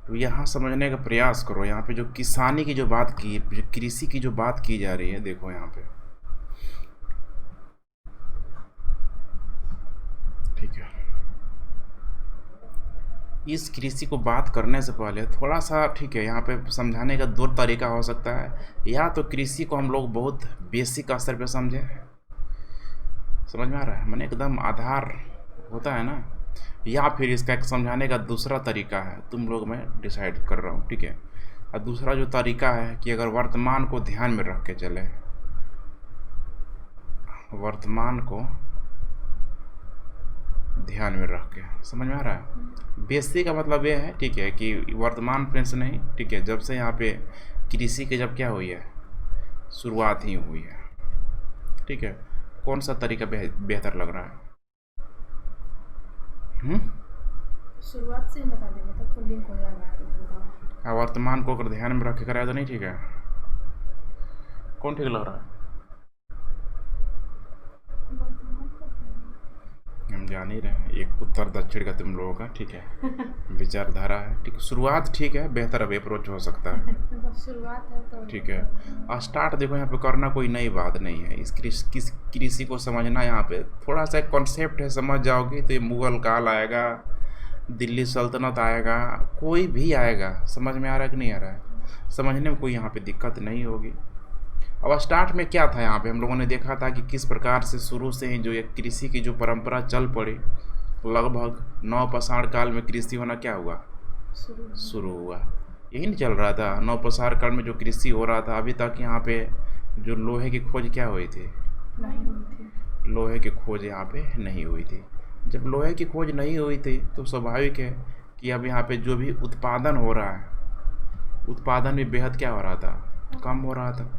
तो यहाँ समझने का प्रयास करो। यहाँ पे जो किसानी की जो बात की, जो कृषि की जो बात की जा रही है, देखो यहाँ पे, ठीक है। इस कृषि को बात करने से पहले थोड़ा सा, ठीक है, यहाँ पे समझाने का दो तरीका हो सकता है। या तो कृषि को हम लोग बहुत बेसिक स्तर पे समझें, समझ में आ रहा है, मैंने एकदम आधार होता है ना। या फिर इसका एक समझाने का दूसरा तरीका है, तुम लोग मैं डिसाइड कर रहा हूँ, ठीक है। और दूसरा जो तरीका है कि अगर वर्तमान को ध्यान में रख के चले, वर्तमान को ध्यान में रख के, समझ में आ रहा है। बेसिक का मतलब ये है, ठीक है, कि वर्तमान में से नहीं, ठीक है, जब से यहाँ पे कृषि की जब क्या हुई है, शुरुआत ही हुई है, ठीक है। कौन सा तरीका बेहतर लग रहा है? शुरुआत से ही बता देंगे तब तो लिंक हो जाएगा। वर्तमान को अगर ध्यान में रख के कराया तो नहीं ठीक है? कौन ठीक लग रहा है? हम जान ही रहे हैं, एक उत्तर दक्षिण का तुम लोगों का, ठीक है, विचारधारा है, ठीक। शुरुआत ठीक है, बेहतर अब अप्रोच हो सकता है, शुरुआत है तो ठीक है। स्टार्ट देखो यहाँ पे करना कोई नई बात नहीं है। इस कृषि को समझना, यहाँ पे थोड़ा सा एक कॉन्सेप्ट है, समझ जाओगे तो ये मुगल काल आएगा, दिल्ली सल्तनत आएगा, कोई भी आएगा, समझ में आ रहा है कि नहीं आ रहा है? समझने में कोई यहाँ पे दिक्कत नहीं होगी। अब स्टार्ट में क्या था, यहाँ पे हम लोगों ने देखा था कि किस प्रकार से शुरू से ही जो एक कृषि की जो परंपरा चल पड़ी, लगभग नवपाषाण काल में कृषि होना क्या हुआ, शुरू हुआ। यही नहीं चल रहा था नवपाषाण काल में जो कृषि हो रहा था। अभी तक यहाँ पे जो लोहे की खोज क्या हुई थी, नहीं हुई थी। लोहे की खोज यहाँ पे नहीं हुई थी। जब लोहे की खोज नहीं हुई थी तो स्वाभाविक है कि अब यहाँ पे जो भी उत्पादन हो रहा है, उत्पादन भी बेहद क्या हो रहा था, कम हो रहा था।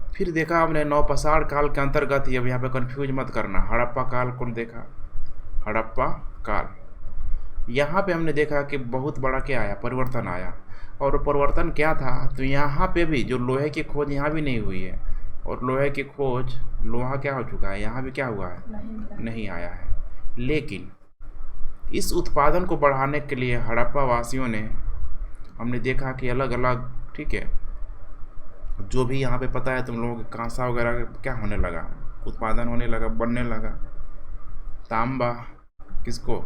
फिर देखा हमने नवपाषाण काल के अंतर्गत ही, अब यहाँ पे कंफ्यूज मत करना, हड़प्पा काल को देखा, हड़प्पा काल, यहाँ पे हमने देखा कि बहुत बड़ा क्या आया, परिवर्तन आया। और परिवर्तन क्या था, तो यहाँ पे भी जो लोहे की खोज यहाँ भी नहीं हुई है, और लोहे की खोज, लोहा क्या हो चुका है, यहाँ भी क्या हुआ है, नहीं आया है। लेकिन इस उत्पादन को बढ़ाने के लिए हड़प्पा वासियों ने, हमने देखा कि अलग अलग, ठीक है, जो भी यहाँ पे पता है तुम लोगों के, कांसा वगैरह क्या होने लगा, उत्पादन होने लगा, बनने लगा। तांबा किसको,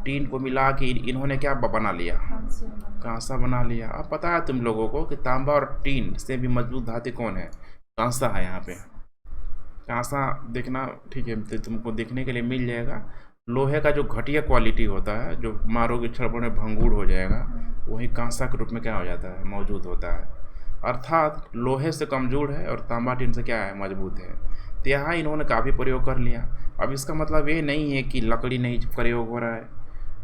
टीन को मिला के इन्होंने क्या बना लिया, कांसा बना लिया। अब पता है तुम लोगों को कि तांबा और टीन से भी मजबूत धातु कौन है, कांसा है। यहाँ पे कांसा देखना, ठीक है, तो तुमको देखने के लिए मिल जाएगा। लोहे का जो घटिया क्वालिटी होता है, जो मारोगे क्षण में भंगूर हो जाएगा, वही कांसा के रूप में क्या हो जाता है, मौजूद होता है। अर्थात लोहे से कमज़ोर है और तांबा टीन से क्या है, मजबूत है। तो यहाँ इन्होंने काफ़ी प्रयोग कर लिया। अब इसका मतलब ये नहीं है कि लकड़ी नहीं प्रयोग हो रहा है,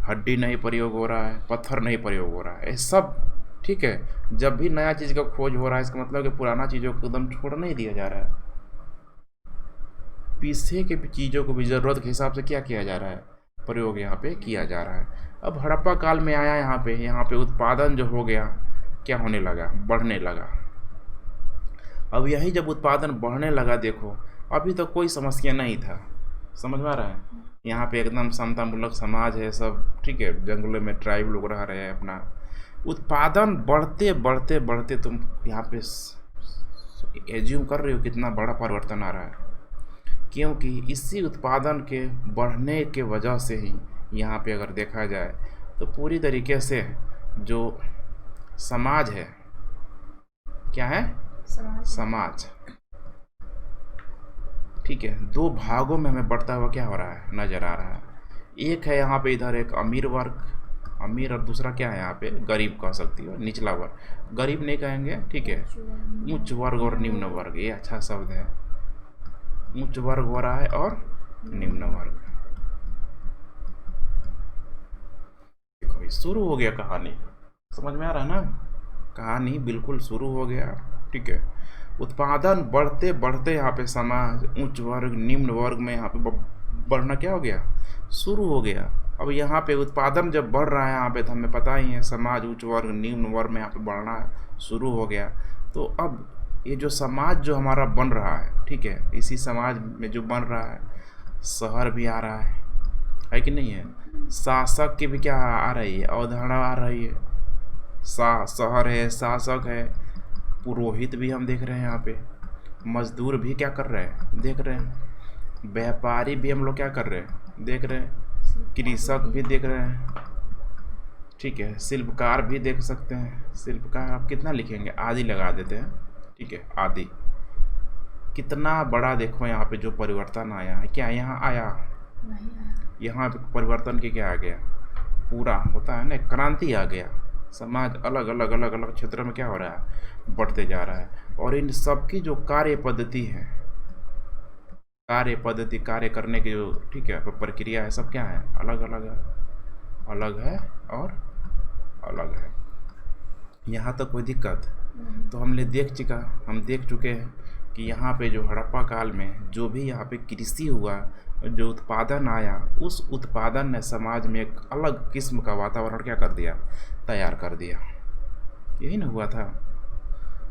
हड्डी नहीं प्रयोग हो रहा है, पत्थर नहीं प्रयोग हो रहा है, ये सब ठीक है। जब भी नया चीज़ का खोज हो रहा है, इसका मतलब कि पुराना चीज़ों को एकदम छोड़ नहीं दिया जा रहा है। पीछे के चीज़ों को भी ज़रूरत के हिसाब से क्या किया जा रहा है, प्रयोग यहाँ पे किया जा रहा है। अब हड़प्पा काल में आया, यहाँ पे उत्पादन जो हो गया, क्या होने लगा, बढ़ने लगा। अब यही जब उत्पादन बढ़ने लगा, देखो अभी तो कोई समस्या नहीं था, समझ में आ रहा है। यहाँ पे एकदम समतामूलक समाज है सब, ठीक है, जंगलों में ट्राइब लोग रह रहे हैं अपना। उत्पादन बढ़ते बढ़ते बढ़ते तुम यहाँ पे एज्यूम कर रहे हो कितना बड़ा परिवर्तन आ रहा है, क्योंकि इसी उत्पादन के बढ़ने के वजह से ही यहाँ पे अगर देखा जाए तो पूरी तरीके से जो समाज है, क्या है, समाज, ठीक है, दो भागों में हमें बढ़ता हुआ क्या हो रहा है, नज़र आ रहा है। एक है यहाँ पे इधर एक अमीर वर्ग, अमीर, और दूसरा क्या है यहाँ पे गरीब कह सकती हो, निचला वर्ग। गरीब नहीं कहेंगे, ठीक है, उच्च वर्ग और निम्न वर्ग, ये अच्छा शब्द है। उच्च वर्ग हो रहा है और निम्न वर्ग। देखो शुरू हो गया कहानी, समझ में आ रहा है ना, कहानी बिल्कुल शुरू हो गया, ठीक है। उत्पादन बढ़ते बढ़ते यहाँ पे समाज उच्च वर्ग निम्न वर्ग में यहाँ पे बढ़ना क्या हो गया, शुरू हो गया। अब यहाँ पे उत्पादन जब बढ़ रहा है, यहाँ पे तो हमें पता ही है, समाज उच्च वर्ग निम्न वर्ग में यहाँ पे बढ़ना शुरू हो गया। तो अब ये जो समाज जो हमारा बन रहा है, ठीक है, इसी समाज में जो बन रहा है, शहर भी आ रहा है कि नहीं है। शासक की भी क्या आ रही है, अवधारणा आ रही है। शहर है, शासक है, पुरोहित भी हम देख रहे हैं यहाँ पे, मजदूर भी क्या कर रहे हैं देख रहे हैं, व्यापारी भी हम लोग क्या कर रहे हैं देख रहे हैं, कृषक भी देख रहे हैं, ठीक है, शिल्पकार भी देख सकते हैं। शिल्पकार आप कितना लिखेंगे, आदि लगा देते हैं, ठीक है, आदि। कितना बड़ा देखो यहाँ पे जो परिवर्तन आया है, क्या यहाँ आया, नहीं आया। यहाँ पे परिवर्तन के क्या आ गया, पूरा होता है ना, क्रांति आ गया। समाज अलग अलग अलग अलग क्षेत्र में क्या हो रहा है, बढ़ते जा रहा है। और इन सबकी जो कार्य पद्धति है, कार्य पद्धति, कार्य करने की जो, ठीक है, प्रक्रिया है, सब क्या है, अलग अलग है, अलग है और अलग है। यहाँ तक कोई दिक्कत तो हम देख चुके हैं कि यहाँ पे जो हड़प्पा काल में जो भी यहाँ पे कृषि हुआ, जो उत्पादन आया, उस उत्पादन ने समाज में एक अलग किस्म का वातावरण क्या कर दिया, तैयार कर दिया। यही ना हुआ था।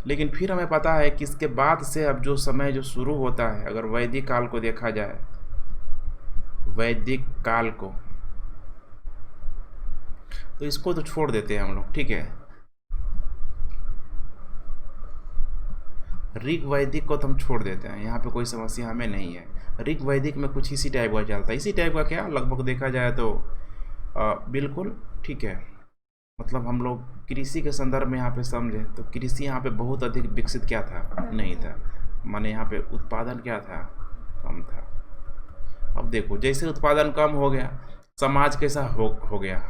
लेकिन फिर हमें पता है कि इसके बाद से अब जो समय जो शुरू होता है, अगर वैदिक काल को देखा जाए, वैदिक काल को, तो इसको तो छोड़ देते हैं हम लोग, ठीक है। ऋग वैदिक को तो हम छोड़ देते हैं, यहाँ पे कोई समस्या हमें नहीं है। ऋग वैदिक में कुछ इसी टाइप का चलता है, इसी टाइप का क्या लगभग देखा जाए तो बिल्कुल ठीक है। मतलब हम लोग कृषि के संदर्भ में यहाँ पे समझें तो कृषि यहाँ पे बहुत अधिक विकसित क्या था, नहीं था, माने यहाँ पे उत्पादन क्या था, कम था। अब देखो जैसे उत्पादन कम हो गया, समाज कैसा हो गया,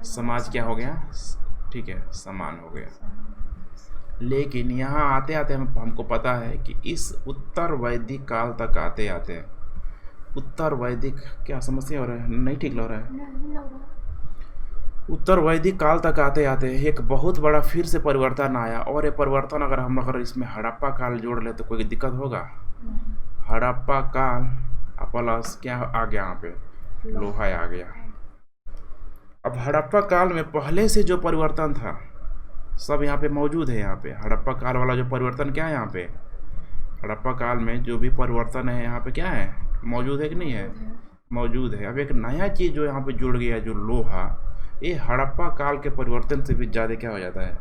समाज क्या हो गया, ठीक है, समान हो गया। लेकिन यहाँ आते आते हमको पता है कि इस उत्तर वैदिक काल तक आते आते, उत्तर वैदिक क्या समस्या हो रहा है, नहीं ठीक लग रहा है, उत्तर वैदिक काल तक आते आते एक बहुत बड़ा फिर से परिवर्तन आया। और ये परिवर्तन अगर इसमें हड़प्पा काल जोड़ ले तो कोई दिक्कत होगा, हड़प्पा काल प्लस क्या आ गया, यहाँ पे लोहा आ गया। अब हड़प्पा काल में पहले से जो परिवर्तन था सब यहाँ पे मौजूद है। यहाँ पे हड़प्पा काल वाला जो परिवर्तन क्या है, यहाँ पे हड़प्पा काल में जो भी परिवर्तन है यहाँ पे क्या है, मौजूद है कि नहीं है, मौजूद है। अब एक नया चीज़ जो यहाँ पे जुड़ गया, जो लोहा, ये हड़प्पा काल के परिवर्तन से भी ज़्यादा क्या हो जाता है,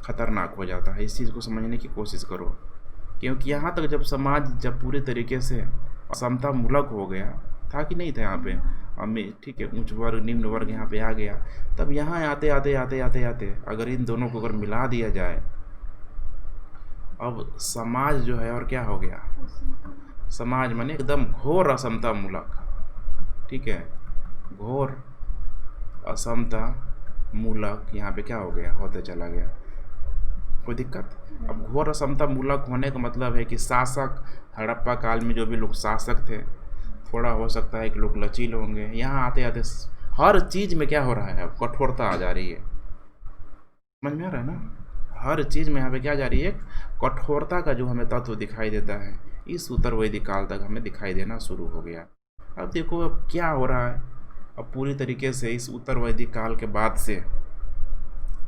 खतरनाक हो जाता है। इस चीज़ को समझने की कोशिश करो, क्योंकि यहाँ तक जब समाज जब पूरे तरीके से असमता मूलक हो गया था कि नहीं था, यहाँ पे हमें, ठीक है, उच्च वर्ग निम्न वर्ग यहाँ पे आ गया, तब यहाँ आते आते आते आते आते अगर इन दोनों को अगर मिला दिया जाए, अब समाज जो है और क्या हो गया, समाज माने एकदम घोर असमता मूलक, ठीक है, घोर असमता मूलक यहाँ पे क्या हो गया, होते चला गया। कोई दिक्कत? अब घोर असमता मूलक होने का मतलब है कि शासक, हड़प्पा काल में जो भी लोग शासक थे, थोड़ा हो सकता है कि लोग लचील होंगे, यहाँ आते आते हर चीज़ में क्या हो रहा है, अब कठोरता आ जा रही है। समझ में आ रहा है ना, हर चीज़ में यहाँ पे क्या जा रही है, कठोरता का जो हमें तत्व दिखाई देता है, इस उत्तर वैदिक काल तक हमें दिखाई देना शुरू हो गया। अब देखो अब क्या हो रहा है, अब पूरी तरीके से इस उत्तर वैदिक काल के बाद से,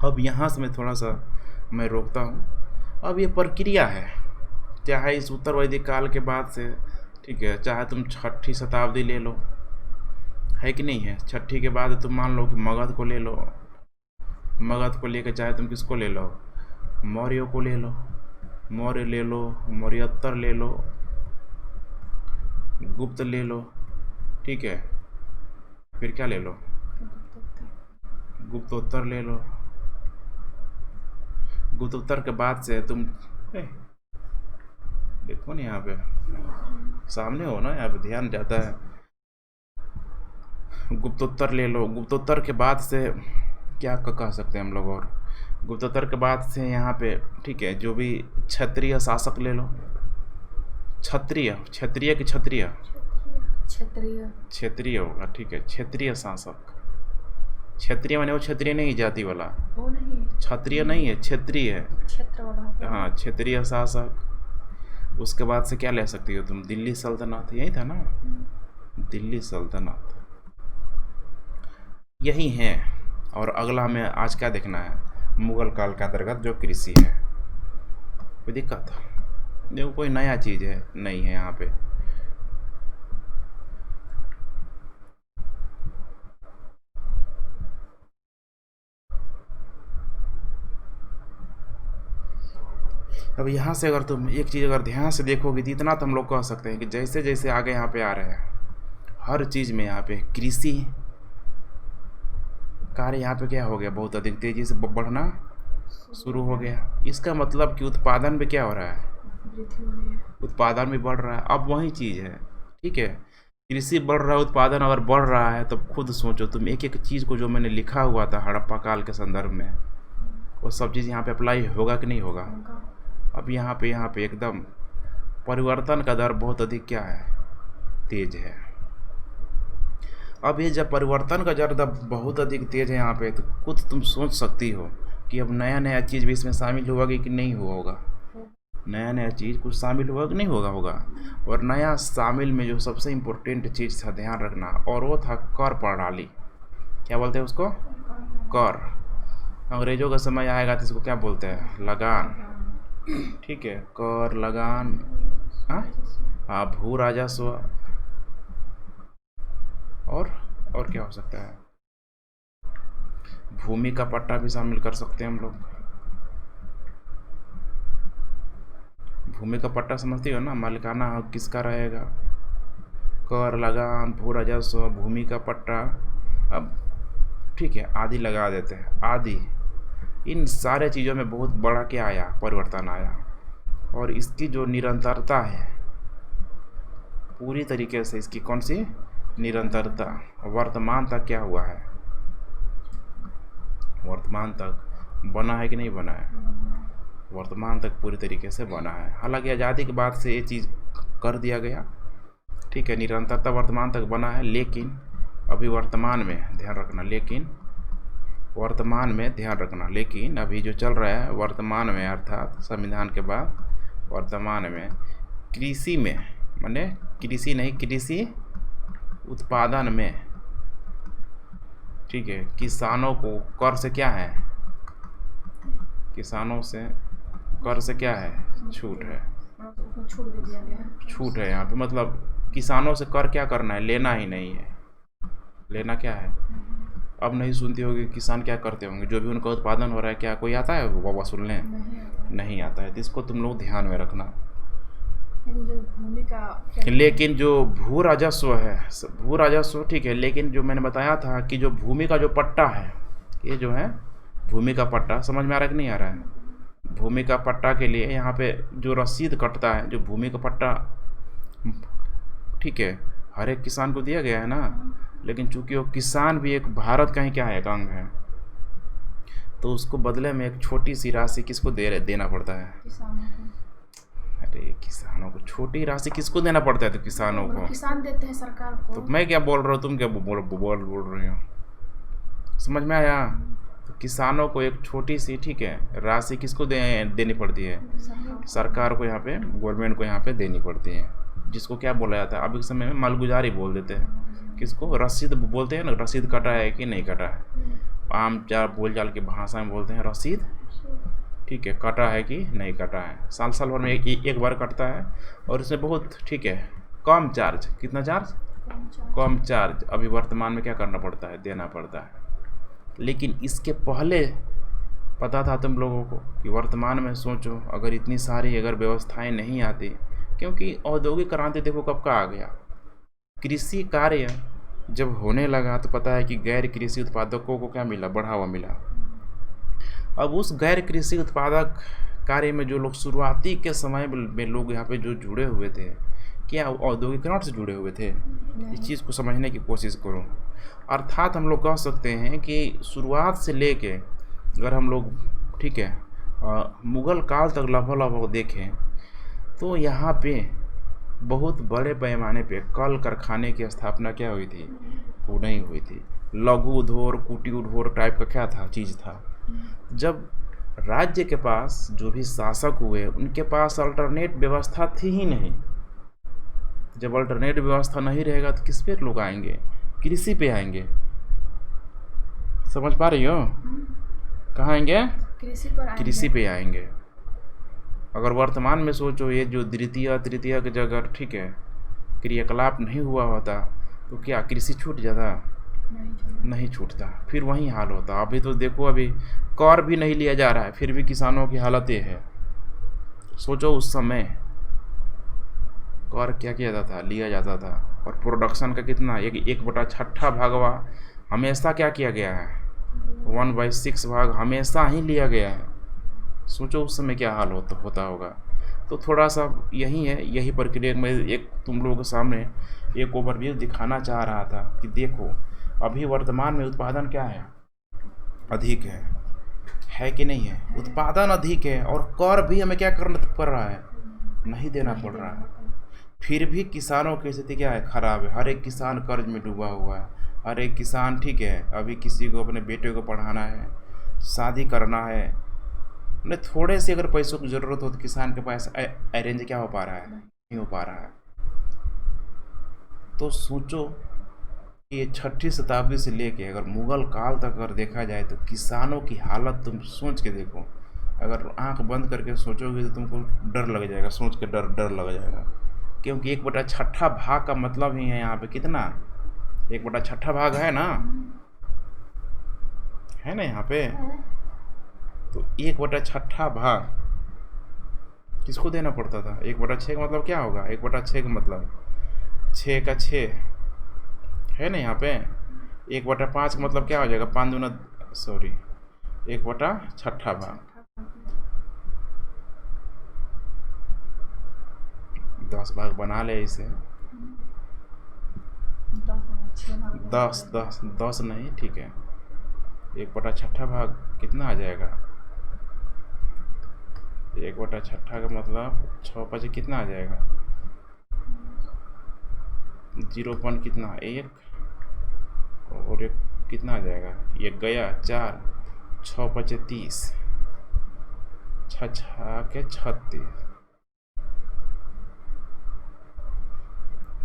अब यहाँ से मैं थोड़ा सा मैं रोकता हूँ। अब ये प्रक्रिया है, चाहे इस उत्तर वैदिक काल के बाद से, ठीक है, चाहे तुम 6ठी शताब्दी ले लो, है कि नहीं है, 6ठी के बाद तुम मान लो कि मगध को ले लो, मगध को लेकर चाहे तुम किसको ले लो, मौर्यों को ले लो, मौर्य ले लो, मौर्योत्तर ले लो, गुप्त ले लो, ठीक है, फिर क्या ले लो, गुप्तोत्तर ले लो। गुप्तोत्तर के बाद से तुम देखो ना, यहाँ पे सामने हो ना, यहाँ पे ध्यान जाता है, गुप्तोत्तर ले लो। गुप्तोत्तर के बाद से क्या कह सकते हैं हम लोग, और गुप्तोत्तर के बाद से यहाँ पे, ठीक है, जो भी क्षत्रिय शासक ले लो, क्षत्रिय, क्षत्रिय की क्षत्रिय, क्षेत्रीय होगा, ठीक है, क्षेत्रीय शासक। क्षेत्रीय माने वो क्षेत्रीय नहीं, जाति वाला, वो नहीं, क्षत्रिय नहीं है, क्षेत्रीय है, क्षेत्र वाला, हाँ, क्षेत्रीय शासक। उसके बाद से क्या ले सकती हो तुम, दिल्ली सल्तनत, यही था ना, दिल्ली सल्तनत यही है। और अगला हमें आज क्या देखना है, मुगल काल के अंतर्गत जो कृषि है। कोई दिक्कत? देखो कोई नया चीज़ है नहीं है यहाँ पे। अब यहाँ से अगर तुम एक चीज़ अगर ध्यान से देखोगे तो इतना तो हम लोग कह सकते हैं कि जैसे जैसे आगे यहाँ पे आ रहे हैं हर चीज़ में यहाँ पे कृषि कार्य यहाँ पे क्या हो गया, बहुत अधिक तेज़ी से बढ़ना शुरू हो गया। इसका मतलब कि उत्पादन भी क्या हो रहा है, वृद्धि हो रही है। उत्पादन भी बढ़ रहा है। अब वही चीज़ है, ठीक है, कृषि बढ़ रहा है, उत्पादन अगर बढ़ रहा है तो खुद सोचो तुम एक एक चीज़ को जो मैंने लिखा हुआ था हड़प्पा काल के संदर्भ में वो सब चीज़ यहाँ पे अप्लाई होगा कि नहीं होगा। अब यहाँ पे एकदम परिवर्तन का दर बहुत अधिक क्या है, तेज है। अब ये जब परिवर्तन का दर बहुत अधिक तेज है यहाँ पे तो खुद तुम सोच सकती हो कि अब नया नया चीज़ भी इसमें शामिल होगा कि नहीं होगा, नया नया चीज़ कुछ शामिल होगा कि नहीं होगा। और नया शामिल में जो सबसे इम्पोर्टेंट चीज़ था ध्यान रखना, और वो था कर प्रणाली। क्या बोलते हैं उसको, कर। अंग्रेजों का समय आएगा तो इसको क्या बोलते हैं, लगान, ठीक है, कर लगान, हाँ, भू राजस्व, और क्या हो सकता है, भूमि का पट्टा भी शामिल कर सकते हैं हम लोग। भूमि का पट्टा समझती हो ना, मालिकाना हक किसका रहेगा, कर लगान, भू राजस्व, भूमि का पट्टा। अब ठीक है, आदि लगा देते हैं, आदि। इन सारे चीज़ों में बहुत बड़ा क्या आया, परिवर्तन आया। और इसकी जो निरंतरता है पूरी तरीके से, इसकी कौन सी निरंतरता, वर्तमान तक क्या हुआ है, वर्तमान तक बना है कि नहीं बना है, वर्तमान तक पूरी तरीके से बना है। हालांकि आज़ादी के बाद से ये चीज़ कर दिया गया, ठीक है, निरंतरता वर्तमान तक बना है, लेकिन अभी वर्तमान में ध्यान रखना, लेकिन वर्तमान में ध्यान रखना, लेकिन अभी जो चल रहा है वर्तमान में, अर्थात संविधान के बाद वर्तमान में कृषि में, माने कृषि नहीं, कृषि उत्पादन में, ठीक है, किसानों को कर से क्या है, किसानों से कर से क्या है, छूट है, छूट दे दिया गया है, छूट है यहाँ पे। मतलब किसानों से कर क्या करना है, लेना ही नहीं है। लेना क्या है, अब नहीं सुनती होगी किसान क्या करते होंगे, जो भी उनका उत्पादन हो रहा है क्या कोई आता है वो वसूलने, नहीं आता है। तो इसको तुम लोग ध्यान में रखना। लेकिन जो भू राजस्व है, भू राजस्व ठीक है, लेकिन जो मैंने बताया था कि जो भूमि का जो पट्टा है, ये जो है भूमि का पट्टा, समझ में आ रहा है कि नहीं आ रहा है। भूमि का पट्टा के लिए यहाँ पे जो रसीद कटता है, जो भूमि का पट्टा, ठीक है, हर एक किसान को दिया गया है ना, लेकिन चूंकि वो किसान भी एक भारत का ही क्या है, एक अंग है, तो उसको बदले में एक छोटी सी राशि किसको देना पड़ता है, अरे किसानों को छोटी राशि किसको देना पड़ता है, तो किसानों को, किसान देते हैं सरकार को। तो मैं क्या बोल रहा हूँ, तुम क्या बोल रही हो, समझ में आया। तो किसानों को एक छोटी सी, ठीक है, राशि किसको देनी पड़ती है, सरकार को, यहाँ पे गवर्नमेंट को यहाँ पे देनी पड़ती है, जिसको क्या बोला जाता है अभी के समय में मालगुजारी बोल देते हैं। किसको, रसीद बोलते हैं ना, रसीद कटा है कि नहीं कटा है, आम बोलचाल की भाषा में बोलते हैं रसीद, ठीक है, कटा है कि नहीं कटा है। साल साल भर में एक बार कटता है, और इसमें बहुत, ठीक है, कम चार्ज, कितना चार्ज, कम चार्ज अभी वर्तमान में क्या करना पड़ता है, देना पड़ता है। लेकिन इसके पहले पता था तुम लोगों को कि वर्तमान में सोचो अगर इतनी सारी अगर व्यवस्थाएं नहीं आती, क्योंकि औद्योगिक क्रांति देखो कब का आ गया, कृषि कार्य जब होने लगा तो पता है कि गैर कृषि उत्पादकों को क्या मिला, बढ़ावा मिला। अब उस गैर कृषि उत्पादक कार्य में जो लोग शुरुआती के समय में लोग यहाँ पे जो जुड़े हुए थे, क्या औद्योगिकरण से जुड़े हुए थे, इस चीज़ को समझने की कोशिश करो। अर्थात हम लोग कह सकते हैं कि शुरुआत से लेके अगर हम लोग, ठीक है, मुग़ल काल तक लगभग देखें तो यहाँ पे बहुत बड़े पैमाने पे कल कारखाने की स्थापना क्या हुई थी, वो नहीं हुई थी। लघु उद्योग, कुटीर उद्योग टाइप का क्या था, चीज़ था। जब राज्य के पास जो भी शासक हुए उनके पास अल्टरनेट व्यवस्था थी ही नहीं। जब अल्टरनेट व्यवस्था नहीं रहेगा तो किस पे लोग आएंगे, कृषि पे आएंगे। समझ पा रही हो, कहाँ आएंगे, कृषि पे आएंगे। अगर वर्तमान में सोचो ये जो द्वितीय तृतीय की जगह, ठीक है, क्रियाकलाप नहीं हुआ होता तो क्या कृषि छूट जाता, नहीं छूटता, फिर वही हाल होता। अभी तो देखो अभी कर भी नहीं लिया जा रहा है, फिर भी किसानों की हालत ये है। सोचो उस समय कर क्या किया जाता था, लिया जाता था, और प्रोडक्शन का कितना, 1/6 भागवा हमेशा क्या किया गया है, 1/6 भाग हमेशा ही लिया गया है। सोचो उस समय क्या हाल होता होगा। तो थोड़ा सा यही है, यही प्रक्रिया मैं एक तुम लोगों के सामने एक ओवरव्यू दिखाना चाह रहा था कि देखो अभी वर्तमान में उत्पादन क्या है, अधिक है कि नहीं है, उत्पादन अधिक है और कर भी हमें क्या करना पड़ रहा है, नहीं देना पड़ रहा है। फिर भी किसानों की स्थिति क्या है, खराब है। हर एक किसान कर्ज में डूबा हुआ है। हर एक किसान, ठीक है, अभी किसी को अपने बेटे को पढ़ाना है, शादी करना है, नहीं थोड़े से अगर पैसों की ज़रूरत हो तो किसान के पास अरेंज क्या हो पा रहा है, नहीं हो पा रहा है। तो सोचो कि ये 6ठी शताब्दी से लेके अगर मुग़ल काल तक अगर देखा जाए तो किसानों की हालत तुम सोच के देखो। अगर आंख बंद करके सोचोगे तो तुमको डर लग जाएगा, सोच के डर लग जाएगा। क्योंकि 1/6 भाग का मतलब ही है यहाँ पे कितना, 1/6 भाग है ना, है ना यहाँ पे। तो 1/6 भाग किसको देना पड़ता था, 1/6 का मतलब क्या होगा, 1/6 का मतलब 6 का 6 है ना यहाँ पे। 1/5 का मतलब क्या हो जाएगा, 5 दूना, सॉरी 1/6 भाग 10 भाग बना ले इसे, 10 नहीं, ठीक है। 1/6 भाग कितना आ जाएगा, 1/6 का मतलब 6 कितना आ जाएगा, 0 कितना 1 और 1 कितना आ जाएगा, 1 गया 4, 6 30, 6 के 36।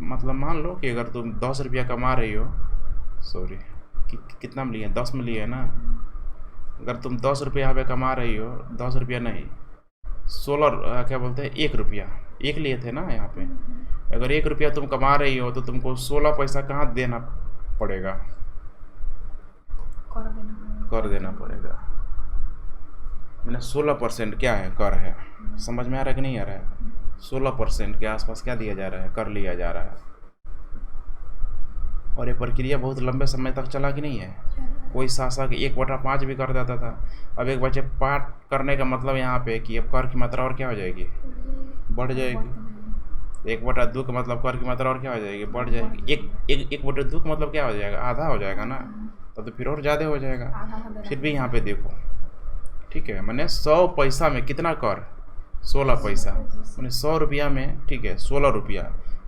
मतलब मान लो कि अगर तुम 10 रुपया कमा रही हो, सॉरी कितना में लिए, 10 में लिए ना। अगर तुम 10 रुपया यहाँ पे कमा रही हो, 10 रुपया नहीं 16, क्या बोलते हैं, 1 रुपया, 1 लिए थे ना यहाँ पे। अगर 1 रुपया तुम कमा रही हो तो तुमको 16 पैसा कहाँ देना पड़ेगा, कर देना पड़ेगा। मैंने 16% क्या है, कर है। समझ में आ रहा है कि नहीं आ रहा है, 16% के आसपास क्या दिया जा रहा है, कर लिया जा रहा है। और ये प्रक्रिया बहुत लंबे समय तक चला कि नहीं है। कोई शासक 1/5 भी कर देता था। अब 1/5 करने का मतलब यहाँ पे कि अब कर की मात्रा और क्या हो जाएगी, बढ़ जाएगी। 1/2 का मतलब कर की मात्रा और क्या हो जाएगी, बढ़ जाएगी। 1/2 का मतलब क्या हो जाएगा, आधा हो जाएगा ना, तब तो फिर और ज़्यादा हो जाएगा। फिर भी यहाँ पे देखो, ठीक है, मैंने 100 पैसा में कितना कर, 16 पैसा, मैंने 100 रुपया में, ठीक है, 16 रुपया,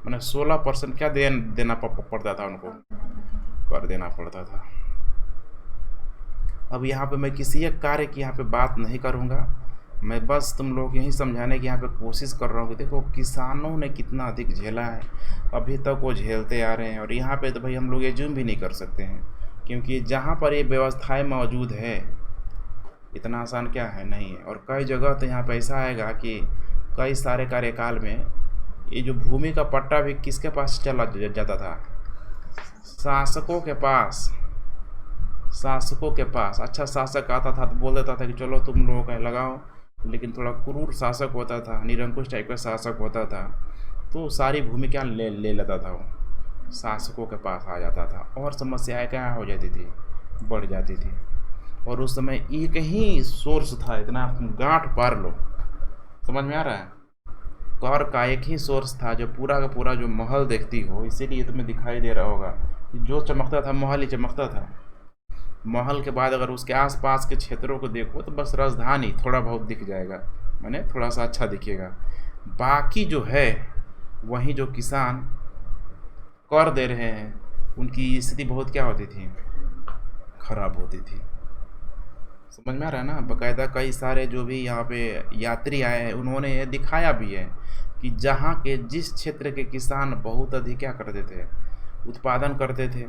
मैंने 16% क्या देना पड़ता था उनको, कर देना पड़ता था। अब यहाँ पे मैं किसी एक कार्य की यहाँ पे बात नहीं करूँगा, मैं बस तुम लोग यही समझाने की यहाँ पे कोशिश कर रहा हूँ कि देखो किसानों ने कितना अधिक झेला है, अभी तक वो झेलते आ रहे हैं। और यहाँ पे तो भाई हम लोग एज्यूम भी नहीं कर सकते हैं, क्योंकि जहाँ पर ये व्यवस्थाएं मौजूद है इतना आसान क्या है, नहीं है। और कई जगह तो यहाँ पे ऐसा आएगा कि कई सारे कार्यकाल में ये जो भूमि का पट्टा भी किसके पास चला जाता था, शासकों के पास। शासकों के पास अच्छा शासक आता था तो बोल देता था कि चलो तुम लोगों का लगाओ, लेकिन थोड़ा क्रूर शासक होता था, निरंकुश टाइप का शासक होता था, तो सारी भूमि क्या ले लेता था, वो शासकों के पास आ जाता था और समस्याएं क्या हो जाती थी, बढ़ जाती थी। और उस समय एक ही सोर्स था, इतना गांठ पार लो, समझ में आ रहा है। कर का एक ही सोर्स था जो पूरा का पूरा जो महल देखती हो, इसीलिए तुम्हें दिखाई दे रहा होगा कि जो चमकता था महल ही चमकता था। महल के बाद अगर उसके आसपास के क्षेत्रों को देखो तो बस राजधानी थोड़ा बहुत दिख जाएगा, माने थोड़ा सा अच्छा दिखेगा। बाकी जो है वहीं जो किसान कर दे रहे हैं उनकी स्थिति बहुत क्या होती थी, खराब होती थी। समझ में आ रहा है ना। बाकायदा कई सारे जो भी यहाँ पे यात्री आए हैं उन्होंने ये दिखाया भी है कि जहाँ के जिस क्षेत्र के किसान बहुत अधिक क्या करते थे, उत्पादन करते थे,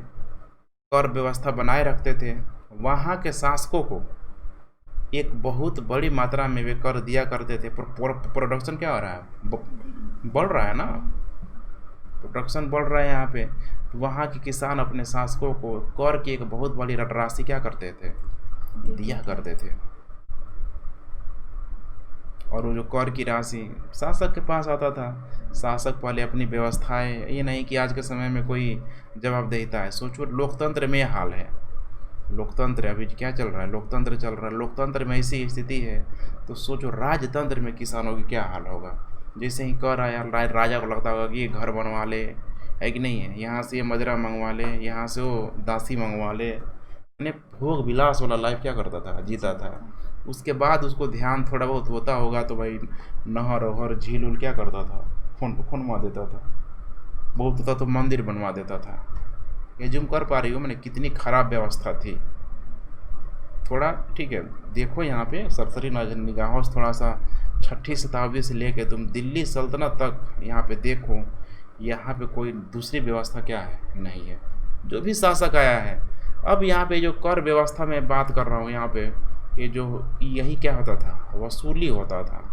कर व्यवस्था बनाए रखते थे, वहाँ के शासकों को एक बहुत बड़ी मात्रा में वे कर दिया करते थे। प्रोडक्शन क्या हो रहा है, बढ़ रहा है ना, प्रोडक्शन बढ़ रहा है यहाँ पे। वहाँ के किसान अपने शासकों को कर की एक बहुत बड़ी राशि क्या करते थे, दिया करते थे। और वो जो कर की राशि शासक के पास आता था। शासक पहले अपनी व्यवस्थाएं, ये नहीं कि आज के समय में कोई जवाबदेहिता है। सोचो लोकतंत्र में ये हाल है। लोकतंत्र अभी क्या चल रहा है, लोकतंत्र चल रहा है, लोकतंत्र में ऐसी स्थिति है, तो सोचो राजतंत्र में किसानों की क्या हाल होगा। जैसे ही कर आया राजा को लगता होगा कि ये घर बनवा ले, है कि नहीं है, यहाँ से ये मजरा मंगवा ले, यहाँ से वो दासी मंगवा ले, यानी भोग विलास वाला लाइफ क्या करता था, जीता था। उसके बाद उसको ध्यान थोड़ा बहुत होता होगा तो भाई नहर वहर झील उल क्या करता था, खुनवा देता था। बहुत होता तो मंदिर बनवा देता था। ये जुम कर पा रही हो मैंने, कितनी खराब व्यवस्था थी। थोड़ा ठीक है, देखो यहाँ पे सरसरी निगाहों से थोड़ा सा 6ठी शताब्दी से लेके तुम दिल्ली सल्तनत तक यहाँ पे देखो, यहाँ पे कोई दूसरी व्यवस्था क्या है, नहीं है। जो भी शासक आया है, अब यहाँ पे जो कर व्यवस्था में बात कर रहा हूँ, यहाँ पे ये जो यही क्या होता था, वसूली होता था।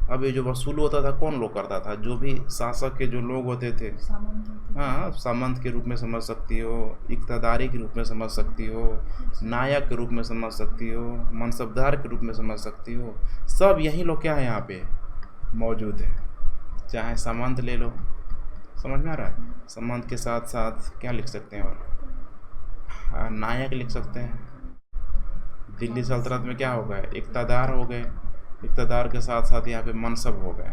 अब ये जो वसूल होता था कौन लोग करता था, जो भी शासक के जो लोग होते थे। हाँ, सामंत के रूप में समझ सकती हो, इक़्तिदारी के रूप में समझ सकती हो, नायक के रूप में समझ सकती हो, मनसबदार के रूप में समझ सकती हो। सब यही लोग क्या है यहाँ पे मौजूद है। चाहे सामंत ले लो, समझ में आ रहा है। सामंत के साथ साथ क्या लिख सकते हैं, और नायक लिख सकते हैं। दिल्ली सल्तनत में क्या हो गए, इक़्तिदार हो गए, इक़्तिदार के साथ साथ यहाँ पे मनसब हो गए।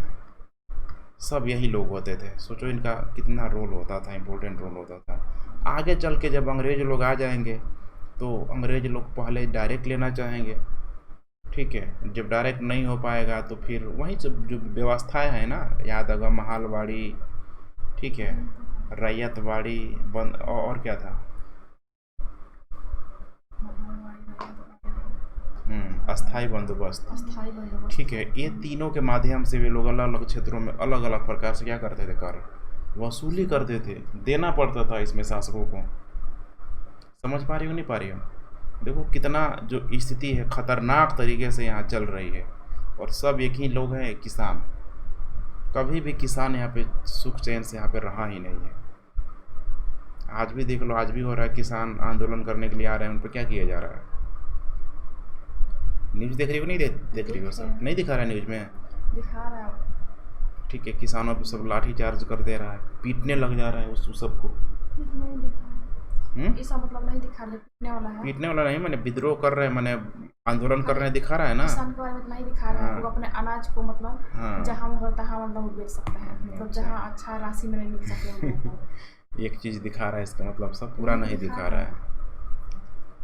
सब यही लोग होते थे। सोचो इनका कितना रोल होता था, इम्पोर्टेंट रोल होता था। आगे चल के जब अंग्रेज़ लोग आ जाएंगे तो अंग्रेज़ लोग पहले डायरेक्ट लेना चाहेंगे, ठीक है। जब डायरेक्ट नहीं हो पाएगा तो फिर वहीं सब जो व्यवस्थाएं हैं ना, याद होगा महालवाड़ी, ठीक है, रैयतवाड़ी बंद, और क्या था, अस्थाई बंदोबस्त, ठीक है। ये तीनों के माध्यम से वे लोग अलग अलग क्षेत्रों में अलग अलग प्रकार से क्या करते थे, कर वसूली करते थे। देना पड़ता था इसमें शासकों को। समझ पा रही हो नहीं पा रही हो। देखो कितना जो स्थिति है खतरनाक तरीके से यहाँ चल रही है, और सब एक ही लोग हैं, किसान। कभी भी किसान यहाँ पे सुख चैन से यहाँ पे रहा ही नहीं है। आज भी देख लो, आज भी हो रहा है, किसान आंदोलन करने के लिए आ रहे हैं, उन पर क्या किया जा रहा है। न्यूज़ देख रही हो नहीं, देख रही हो, सब नहीं दिखा रहा है न्यूज़ में, दिखा रहा है, ठीक है। किसानों पे सब लाठी चार्ज कर दे रहा है, पीटने लग जा रहा है उस सबको। नहीं दिखा, इसका मतलब नहीं दिखा रहा, पीटने वाला है, पीटने वाला नहीं, मैंने विद्रोह कर रहे हैं, मैंने आंदोलन कर रहे हैं, दिखा रहा है ना। किसान के बारे में नहीं दिखा रहा है। वो अपने अनाज को मतलब जहाँ में होता है मतलब वो बेच सकता है, मतलब जहाँ अच्छा राशि में नहीं मिल सके एक चीज़ दिखा रहा है, इसका मतलब सब पूरा नहीं दिखा रहा है।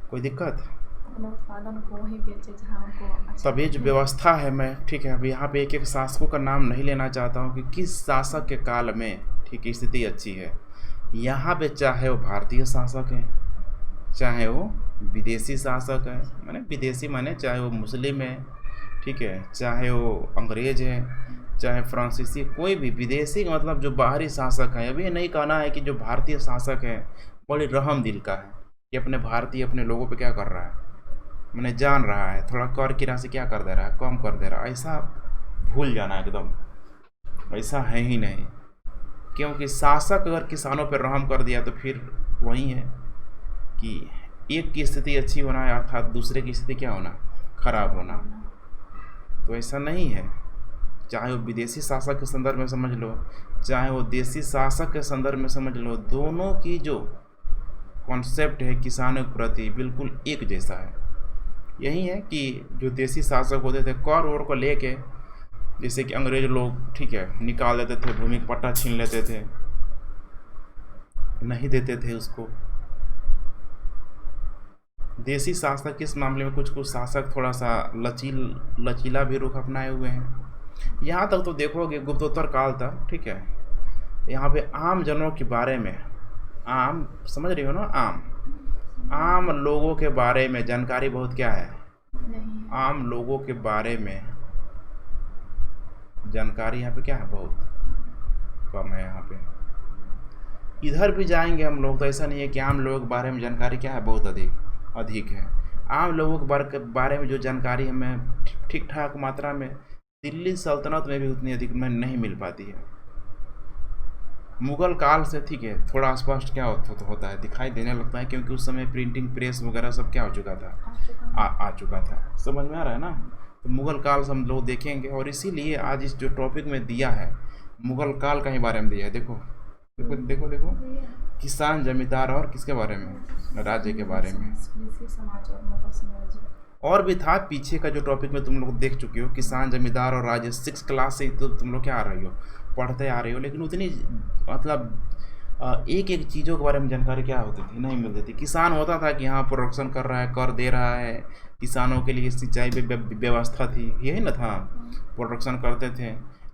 कोई दिक्कत, अपने उत्पादन को ही बेचे जहाँ उनको। तब ये जो व्यवस्था है, मैं ठीक है, अब यहाँ पे एक एक शासकों का नाम नहीं लेना चाहता हूँ कि किस शासक के काल में ठीक स्थिति अच्छी है। यहाँ पे चाहे वो भारतीय शासक है, चाहे वो विदेशी शासक है, माने विदेशी माने चाहे वो मुस्लिम है, ठीक है, चाहे वो अंग्रेज है, चाहे फ्रांसीसी, कोई भी विदेशी मतलब जो बाहरी शासक है। अभी ये नहीं कहना है कि जो भारतीय शासक है बड़ी रहम दिल का है कि अपने भारतीय अपने लोगों पे क्या कर रहा है, मैंने जान रहा है, थोड़ा कर की राशि क्या कर दे रहा है, कम कर दे रहा है, ऐसा भूल जाना एकदम, ऐसा है ही नहीं। क्योंकि शासक अगर किसानों पर रहम कर दिया तो फिर वही है कि एक की स्थिति अच्छी होना है अर्थात दूसरे की स्थिति क्या होना, खराब होना। तो ऐसा नहीं है। चाहे वो विदेशी शासक के संदर्भ में समझ लो, चाहे वो देसी शासक के संदर्भ में समझ लो, दोनों की जो कॉन्सेप्ट है किसानों के प्रति बिल्कुल एक जैसा है। यही है कि जो देसी शासक होते थे कर और को लेके, जैसे कि अंग्रेज लोग ठीक है निकाल देते थे, भूमि का पट्टा छीन लेते थे, नहीं देते थे उसको। देसी शासक के इस मामले में कुछ शासक थोड़ा सा लचीला भी रुख अपनाए हुए हैं। यहाँ तक तो देखोगे गुप्तोत्तर काल तक, ठीक है, यहाँ पे आम जनों के बारे में, आम समझ रही हो ना, आम लोगों के बारे में जानकारी बहुत क्या है, आम लोगों के बारे में जानकारी यहाँ पे क्या है, बहुत कम है। यहाँ पे इधर भी जाएंगे हम लोग तो ऐसा नहीं है कि आम लोगों के बारे में जानकारी क्या है, बहुत अधिक है। आम लोगों के बारे में जो जानकारी हमें ठीक ठाक मात्रा में दिल्ली सल्तनत में भी उतनी अधिक में नहीं मिल पाती है। मुगल काल से ठीक है थोड़ा स्पष्ट क्या होता है, दिखाई देने लगता है, क्योंकि उस समय प्रिंटिंग प्रेस वगैरह सब क्या हो चुका था, आ चुका था। समझ में आ रहा है ना। तो मुगल काल से हम लोग देखेंगे, और इसीलिए आज इस जो टॉपिक में दिया है मुगल काल का ही बारे में दिया है। देखो देखो देखो देखो, किसान, जमींदार और किसके बारे में, राज्य के बारे में। समाज और मुगल साम्राज्य। और भी था पीछे का जो टॉपिक में तुम लोग देख चुके हो, किसान, जमींदार और राज्य। 6 क्लास से तो तुम लोग क्या आ रही हो, पढ़ते आ रही हो, लेकिन उतनी मतलब एक एक चीज़ों के बारे में जानकारी क्या होती थी, नहीं मिलती थी। किसान होता था कि हाँ प्रोडक्शन कर रहा है, कर दे रहा है, किसानों के लिए सिंचाई व्यवस्था थी, यही ना था, प्रोडक्शन करते थे।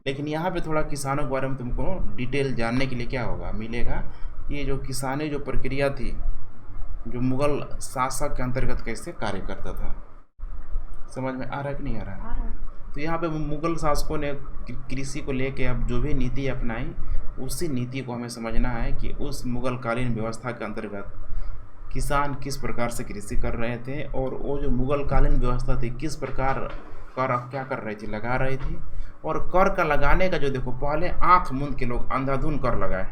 लेकिन यहाँ पे थोड़ा किसानों के बारे में तुमको डिटेल जानने के लिए क्या होगा, मिलेगा, ये जो किसानी जो प्रक्रिया थी, जो मुगल शासक के अंतर्गत कैसे कार्य करता था। समझ में आ रहा है कि नहीं आ रहा है? तो यहाँ पे मुगल शासकों ने कृषि को लेके अब जो भी नीति अपनाई, उसी नीति को हमें समझना है कि उस मुगलकालीन व्यवस्था के अंतर्गत किसान किस प्रकार से कृषि कर रहे थे, और वो जो मुगलकालीन व्यवस्था थी किस प्रकार कर क्या कर रही थी, लगा रही थी। और कर का लगाने का जो देखो, पहले आँख मूंद के लोग अंधाधुन कर लगाए।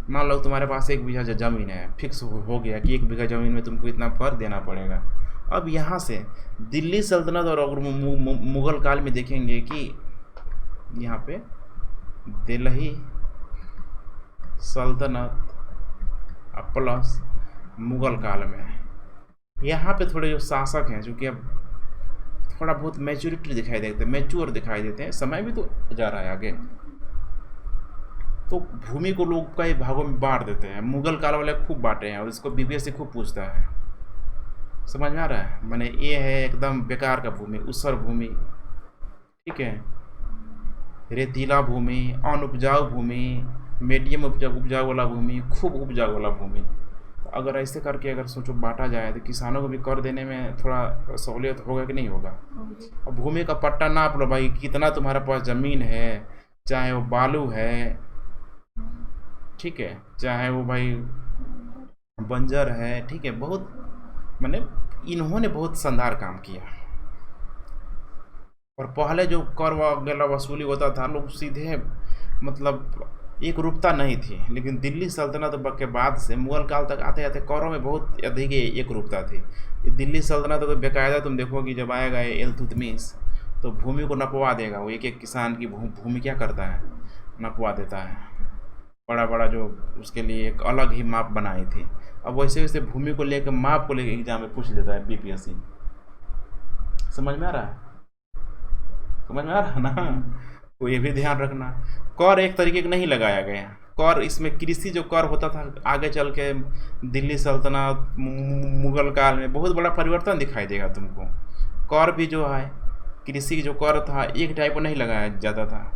मान लो तुम्हारे पास 1 बीघा ज़मीन है, फिक्स हो गया कि 1 बीघा ज़मीन में तुमको इतना कर देना पड़ेगा। अब यहाँ से दिल्ली सल्तनत और अगर मुगल काल में देखेंगे कि यहाँ पे दिल्ली सल्तनत प्लस मुगल काल में, यहाँ पे थोड़े जो शासक हैं, चूँकि अब थोड़ा बहुत मैच्योरिटी दिखाई देते हैं, मैच्योर दिखाई देते हैं, समय भी तो जा रहा है आगे, तो भूमि को लोग कई भागों में बांट देते हैं। मुगल काल वाले खूब बांटे हैं, और इसको बीबीएससी खूब पूछता है। समझ में आ रहा है? मैंने ये है एकदम बेकार का भूमि, ऊसर भूमि, ठीक है, रेतीला भूमि, अनुपजाऊ भूमि, मीडियम उपजाऊ वाला भूमि, खूब उपजाऊ वाला भूमि। अगर ऐसे करके अगर सोचो बांटा जाए तो किसानों को भी कर देने में थोड़ा सहूलियत होगा कि नहीं होगा। और भूमि का पट्टा नाप लो भाई, कितना तुम्हारे पास ज़मीन है, चाहे वो बालू है, ठीक है, चाहे वो भाई बंजर है, ठीक है, बहुत मैंने इन्होंने बहुत शानदार काम किया। और पहले जो कर वगैरह वसूली होता था, लोग सीधे मतलब एक रूपता नहीं थी, लेकिन दिल्ली सल्तनत के बाद से मुगल काल तक आते आते करों में बहुत अधिक एक रूपता थी। दिल्ली सल्तनत तो बेकायदा तुम देखोगे जब आएगा इल्तुतमिश, तो भूमि को नपवा देगा वो, एक एक किसान की भूमि क्या करता है, नपवा देता है। बड़ा बड़ा जो उसके लिए एक अलग ही माप बनाई थी। अब वैसे वैसे भूमि को लेकर माप को लेकर एग्जाम में पूछ लेता है बीपीएससी। समझ में आ रहा है? समझ में आ रहा है ना? तो ये भी ध्यान रखना, कर एक तरीके का नहीं लगाया गया। कर इसमें कृषि जो कर होता था, आगे चल के दिल्ली सल्तनत मुगल काल में बहुत बड़ा परिवर्तन दिखाई देगा तुमको। कर भी जो है, कृषि जो कर था एक टाइप को नहीं लगाया जाता था,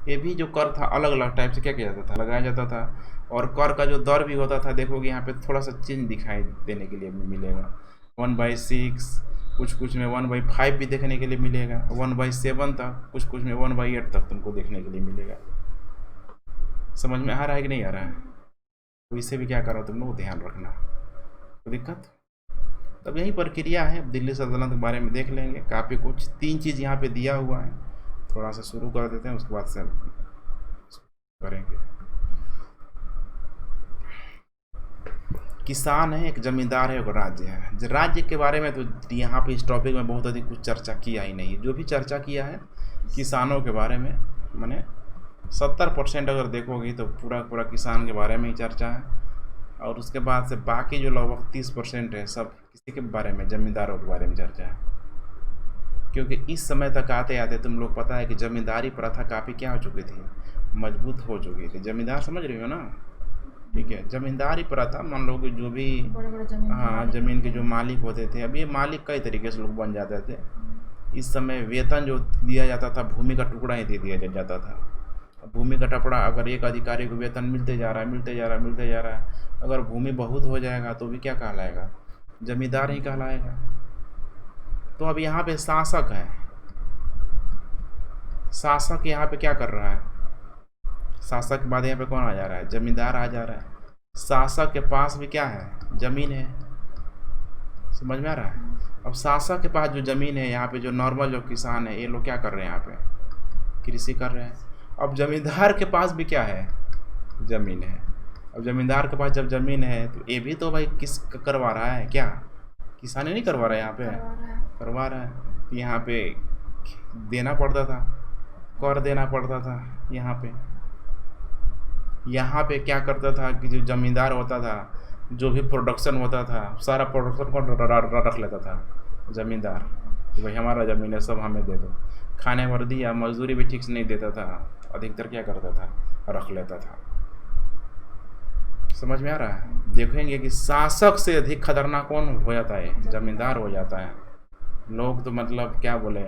ये भी जो कर था अलग अलग टाइप से क्या किया जाता था, लगाया जाता था। और कर का जो दर भी होता था, देखोगे यहाँ पे थोड़ा सा चेंज दिखाई देने के लिए मिलेगा। 1/6, कुछ में 1/5 भी देखने के लिए मिलेगा, 1/7 तक, कुछ में 1/8 तक तुमको देखने के लिए मिलेगा। समझ में आ रहा है कि नहीं आ रहा है? तो इससे भी क्या करो तुम लोग ध्यान रखना, तो दिक्कत। तब यही प्रक्रिया है, दिल्ली सल्तनत के बारे में देख लेंगे काफ़ी कुछ। 3 चीज़ यहाँ पे दिया हुआ है, थोड़ा सा शुरू कर देते हैं, उसके बाद से करेंगे। किसान है, एक जमींदार है, एक राज्य है। राज्य के बारे में तो यहाँ पे इस टॉपिक में बहुत अधिक कुछ चर्चा किया ही नहीं है। जो भी चर्चा किया है किसानों के बारे में, मैंने 70% अगर देखोगे तो पूरा किसान के बारे में ही चर्चा है। और उसके बाद से बाकी जो लगभग 30% है, सब किसी के बारे में, जमींदारों के बारे में चर्चा है। क्योंकि इस समय तक आते आते तुम लोग पता है कि जमींदारी प्रथा काफ़ी क्या हो चुकी थी, मजबूत हो चुकी थी। जमींदार समझ रही हो ना? ठीक है, जमींदारी प्रथा मान लो कि जो भी हाँ ज़मीन के जो मालिक होते थे, अब ये मालिक कई तरीके से लोग बन जाते थे। इस समय वेतन जो दिया जाता था, भूमि का टुकड़ा ही दे दिया जाता था। भूमि का टुकड़ा अगर एक अधिकारी को वेतन मिलते जा रहा है, अगर भूमि बहुत हो जाएगा तो भी क्या कहलाएगा, जमींदार ही कहलाएगा। तो अब यहाँ पे शासक है, शासक यहाँ पे क्या कर रहा है, शासक के बाद यहाँ पे कौन आ जा रहा है, जमींदार आ जा रहा है। शासक के पास भी क्या है, ज़मीन है। समझ में आ रहा है? अब शासक के पास जो ज़मीन है, यहाँ पे जो नॉर्मल जो किसान है, ये लोग क्या कर रहे हैं, यहाँ पे कृषि कर रहे हैं। अब जमींदार के पास भी क्या है, ज़मीन है। अब जमींदार के पास जब ज़मीन है तो ये भी तो भाई किस करवा रहा है, क्या किसानी नहीं करवा रहा है, यहाँ पे करवा रहा है। यहाँ पे देना पड़ता था, कर देना पड़ता था। यहाँ पे क्या करता था कि जो ज़मींदार होता था, जो भी प्रोडक्शन होता था सारा प्रोडक्शन को रख लेता था ज़मींदार, कि भाई हमारा ज़मीन है, सब हमें दे दो। खाने वर्दी या मजदूरी भी ठीक से नहीं देता था, अधिकतर क्या करता था, रख लेता था। समझ में आ रहा है? देखेंगे कि शासक से अधिक खतरनाक कौन हो जाता है, ज़मींदार हो जाता है। लोग तो मतलब क्या बोले,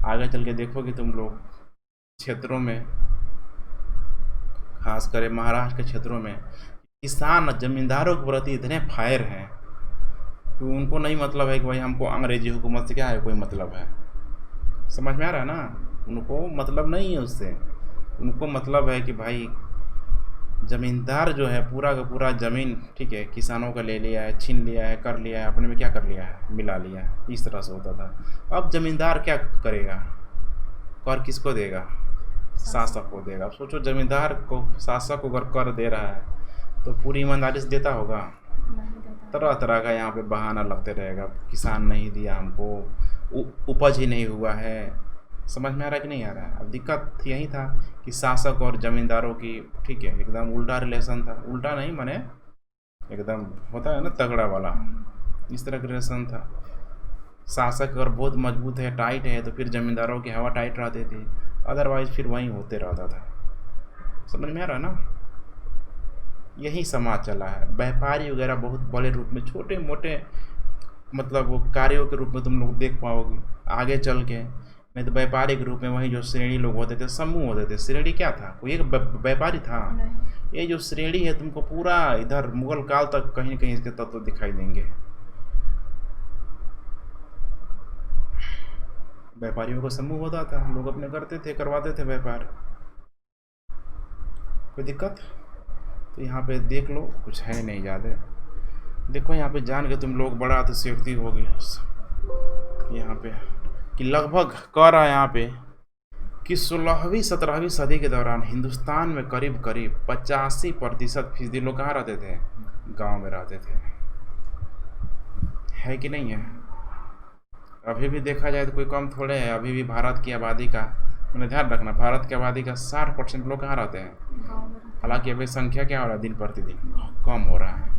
आगे चल के देखोगे तुम लोग क्षेत्रों में, खास कर महाराष्ट्र के क्षेत्रों में, किसान ज़मींदारों के प्रति इतने फायर हैं कि उनको नहीं मतलब है कि भाई हमको अंग्रेजी हुकूमत से क्या है कोई मतलब है। समझ में आ रहा है ना? उनको मतलब नहीं है उससे, उनको मतलब है कि भाई ज़मींदार जो है पूरा का पूरा ज़मीन, ठीक है, किसानों का ले लिया है, छीन लिया है, कर लिया है, अपने में क्या कर लिया है, मिला लिया है। इस तरह से होता था। अब ज़मींदार क्या करेगा, कर किसको देगा, शासक को देगा। अब सोचो ज़मींदार को शासक को अगर कर दे रहा है तो पूरी ईमानदारी से देता होगा? तरह तरह का यहाँ पे बहाना लगते रहेगा, किसान नहीं दिया हमको, उपज ही नहीं हुआ है। समझ में आ रहा है कि नहीं आ रहा है? अब दिक्कत यही था कि शासक और ज़मींदारों की, ठीक है, एकदम उल्टा रिलेशन था। उल्टा नहीं माने एकदम होता है ना तगड़ा वाला, इस तरह का रिलेशन था। शासक अगर बहुत मजबूत है, टाइट है, तो फिर ज़मींदारों की हवा टाइट रहती थी, अदरवाइज फिर वहीं होते रहता था। समझ में आ रहा है ना? यही समाज चला है। व्यापारी वगैरह बहुत बड़े रूप में, छोटे मोटे मतलब वो कार्यों के रूप में तुम लोग देख पाओगे आगे चल के। नहीं तो व्यापारी के रूप में वही जो श्रेणी लोग होते थे, समूह होते थे। श्रेणी क्या था, कोई एक व्यापारी था? ये जो श्रेणी है तुमको पूरा इधर मुगल काल तक कहीं न कहीं इसके तत्व दिखाई देंगे। व्यापारियों का समूह होता था, लोग अपने करते थे, करवाते थे व्यापार। कोई दिक्कत? तो यहाँ पे देख लो, कुछ है नहीं ज़्यादा। देखो यहाँ पे जान के तुम लोग बड़ा अतिशयोक्ति होगी यहाँ पे, कि लगभग कह रहा है यहाँ पे कि 16वीं 17वीं सदी के दौरान हिंदुस्तान में करीब करीब 85% लोग कहाँ रहते थे, गांव में रहते थे। है कि नहीं है? अभी भी देखा जाए तो कोई कम थोड़े है। अभी भी भारत की आबादी का, मैंने ध्यान रखना, भारत की आबादी का 60% लोग कहाँ रहते हैं, हालांकि अभी संख्या क्या हो रहा है, दिन प्रतिदिन कम हो रहा है,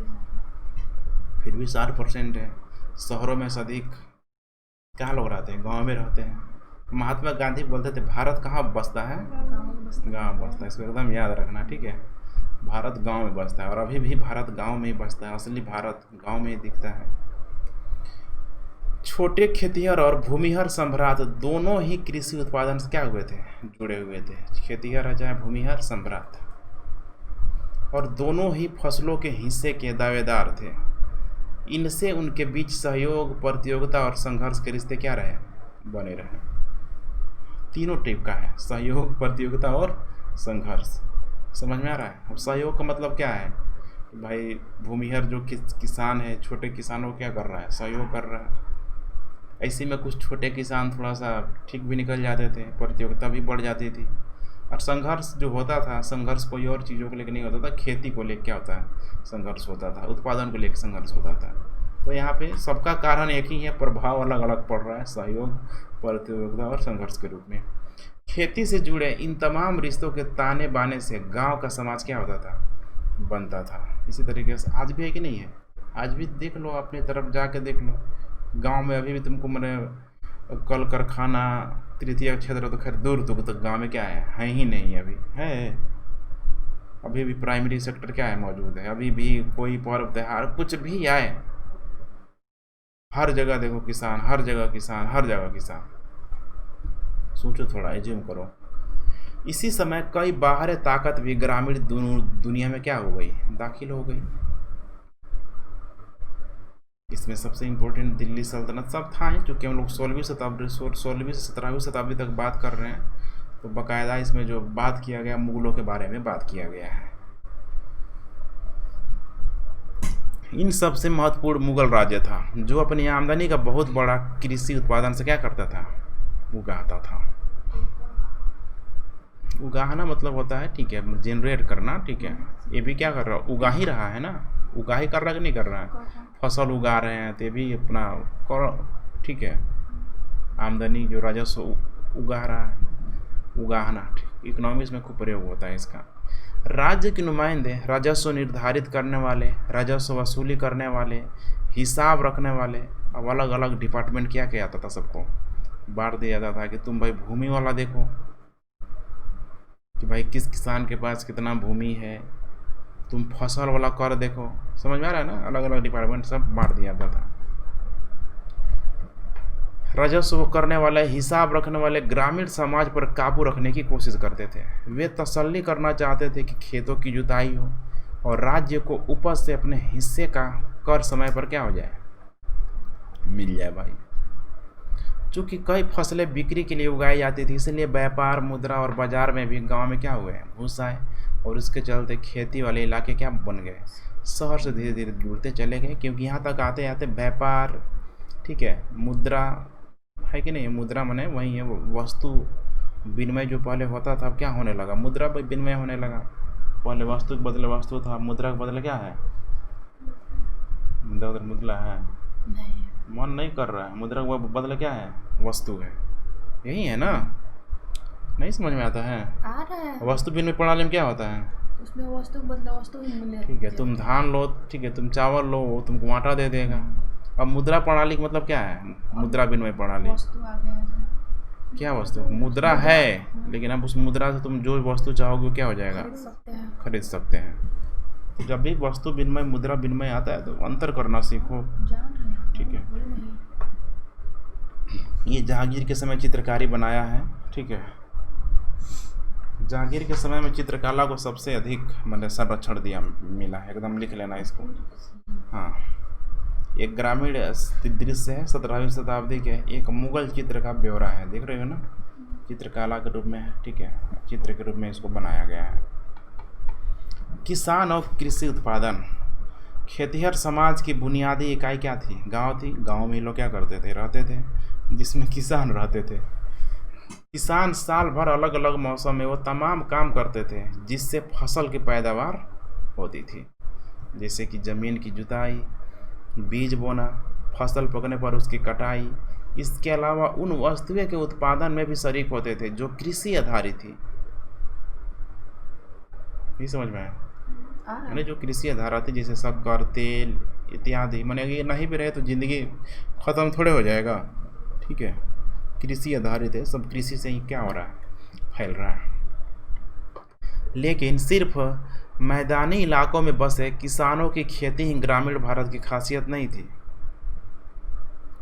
फिर भी 60% है। शहरों में से अधिक कहाँ लोग रहते हैं, गांव में रहते हैं। महात्मा गांधी बोलते थे भारत कहाँ बसता है, गांव बसता है। इसको एकदम याद रखना, ठीक है? भारत गांव में बसता है, और अभी भी भारत गांव में ही बसता है। असली भारत गांव में ही दिखता है। छोटे खेतिहर और भूमिहर सम्राट दोनों ही कृषि उत्पादन से क्या हुए थे, जुड़े हुए थे। खेतिहर है चाहे भूमिहर सम्राट, और दोनों ही फसलों के हिस्से के दावेदार थे। इनसे उनके बीच सहयोग, प्रतियोगिता और संघर्ष के रिश्ते क्या रहे, बने रहे। तीनों टाइप का है, सहयोग, प्रतियोगिता और संघर्ष। समझ में आ रहा है? अब सहयोग का मतलब क्या है कि भाई भूमिहर जो किसान है, छोटे किसानों को क्या कर रहा है, सहयोग कर रहा है। ऐसे में कुछ छोटे किसान थोड़ा सा ठीक भी निकल जाते थे, प्रतियोगिता भी बढ़ जाती थी। और संघर्ष जो होता था, संघर्ष कोई और चीज़ों को लेकर नहीं होता था, खेती को लेकर क्या होता है, संघर्ष होता था, उत्पादन को लेकर संघर्ष होता था। तो यहाँ पे सबका कारण एक ही है, प्रभाव अलग अलग पड़ रहा है, सहयोग, प्रतियोगिता और संघर्ष के रूप में। खेती से जुड़े इन तमाम रिश्तों के ताने बाने से गांव का समाज क्या होता था, बनता था। इसी तरीके से आज भी है कि नहीं है? आज भी देख लो, अपनी तरफ जाके देख लो, गांव में अभी भी तुमको मैंने कल कारखाना, तृतीय क्षेत्र तो खैर दूर दूर तक, गांव में क्या है ही नहीं। अभी है, अभी भी प्राइमरी सेक्टर क्या है, मौजूद है। अभी भी कोई पर्व त्योहार कुछ भी आए, हर जगह देखो किसान, हर जगह किसान, हर जगह किसान। सोचो थोड़ा, एज्यूम करो। इसी समय कई बाहरी ताकत भी ग्रामीण दुनिया में क्या हो गई, दाखिल हो गई। इसमें सबसे इम्पोर्टेंट दिल्ली सल्तनत सब था ही, क्योंकि हम लोग 16वीं से 17वीं शताब्दी तक बात कर रहे हैं, तो बाकायदा इसमें जो बात किया गया, मुगलों के बारे में बात किया गया है। इन सबसे महत्वपूर्ण मुगल राज्य था, जो अपनी आमदनी का बहुत बड़ा कृषि उत्पादन से क्या करता था, उगाता था। उगाना मतलब होता है, ठीक है, जनरेट करना, ठीक है। ये भी क्या कर रहा है, उगा ही रहा है ना, उगा ही कर रहा है कि नहीं कर रहा है, फसल उगा रहे हैं, तो ये भी अपना, ठीक है, आमदनी जो राजस्व उगा रहा है, उगाहना, इकोनॉमिक्स में खूब प्रयोग होता है इसका। राज्य के नुमाइंदे राजस्व निर्धारित करने वाले, राजस्व वसूली करने वाले, हिसाब रखने वाले, अब अलग अलग डिपार्टमेंट क्या किया जाता था, सबको बांट दिया जाता था कि तुम भाई भूमि वाला देखो कि भाई किस किसान के पास कितना भूमि है, तुम फसल वाला कर देखो, समझ में आ रहा है ना, अलग अलग डिपार्टमेंट सब बांट दिया जाता था। राजस्व करने वाले, हिसाब रखने वाले ग्रामीण समाज पर काबू रखने की कोशिश करते थे। वे तसल्ली करना चाहते थे कि खेतों की जुताई हो और राज्य को उपज से अपने हिस्से का कर समय पर क्या हो जाए, मिल जाए भाई। चूँकि कई फसलें बिक्री के लिए उगाई जाती थी, इसलिए व्यापार, मुद्रा और बाजार में भी गांव में क्या हुए, घुस आए, और इसके चलते खेती वाले इलाके क्या बन गए, शहर से धीरे धीरे जुड़ते चले गए, क्योंकि यहाँ तक आते आते व्यापार, ठीक है, मुद्रा है कि नहीं, मुद्रा माने वही है, वस्तु विनिमय जो पहले होता था अब क्या होने लगा, मुद्रा विनिमय होने लगा। पहले वस्तु के बदले वस्तु था, मुद्रा के बदले क्या है, मुद्रा है, मन नहीं कर रहा है, मुद्रा के बदले क्या है, वस्तु है, यही है ना, नहीं समझ में आता है, आ रहा है। वस्तु विनिमय प्रणाली में क्या होता है, उसमें वस्तु के बदले वस्तु ही मिले, ठीक है, तुम धान लो, ठीक है, तुम चावल लो, वो तुमको आटा दे देगा। अब मुद्रा प्रणाली का मतलब क्या है, मुद्रा विनिमय प्रणाली, वस्तु आ गया है। क्या वस्तु, मुद्रा है, लेकिन अब उस मुद्रा से तुम जो वस्तु चाहोगे क्या हो जाएगा, खरीद सकते हैं। तो जब भी वस्तु विनिमय, मुद्रा विनिमय आता है तो अंतर करना सीखो, ठीक है। ये जहांगीर के समय चित्रकारी बनाया है, ठीक है, जहांगीर के समय में चित्रकला को सबसे अधिक मतलब संरक्षण दिया मिला है, एकदम लिख लेना इसको। हाँ, एक ग्रामीण दृश्य है 17वीं शताब्दी के एक मुगल चित्र का ब्यौरा है, देख रहे हो ना, चित्रकला के रूप में है, ठीक है, चित्र के रूप में इसको बनाया गया है। किसान और कृषि उत्पादन, खेतिहर समाज की बुनियादी इकाई क्या थी, गांव थी। गांव में लोग क्या करते थे, रहते थे, जिसमें किसान रहते थे। किसान साल भर अलग अलग मौसम में वो तमाम काम करते थे जिससे फसल की पैदावार होती थी, जैसे कि ज़मीन की जुताई, बीज बोना, फसल पकने पर उसकी कटाई। इसके अलावा उन वस्तुओं के उत्पादन में भी शरीक होते थे जो कृषि आधारित थी। नहीं समझ में आया, मैंने जो कृषि आधारित थी, जैसे शक्कर, तेल इत्यादि, मैंने ये नहीं भी रहे तो ज़िंदगी ख़त्म थोड़े हो जाएगा, ठीक है, कृषि आधारित है, सब कृषि से ही क्या हो रहा है, फैल रहा है। लेकिन सिर्फ मैदानी इलाकों में बसे किसानों की खेती ही ग्रामीण भारत की खासियत नहीं थी।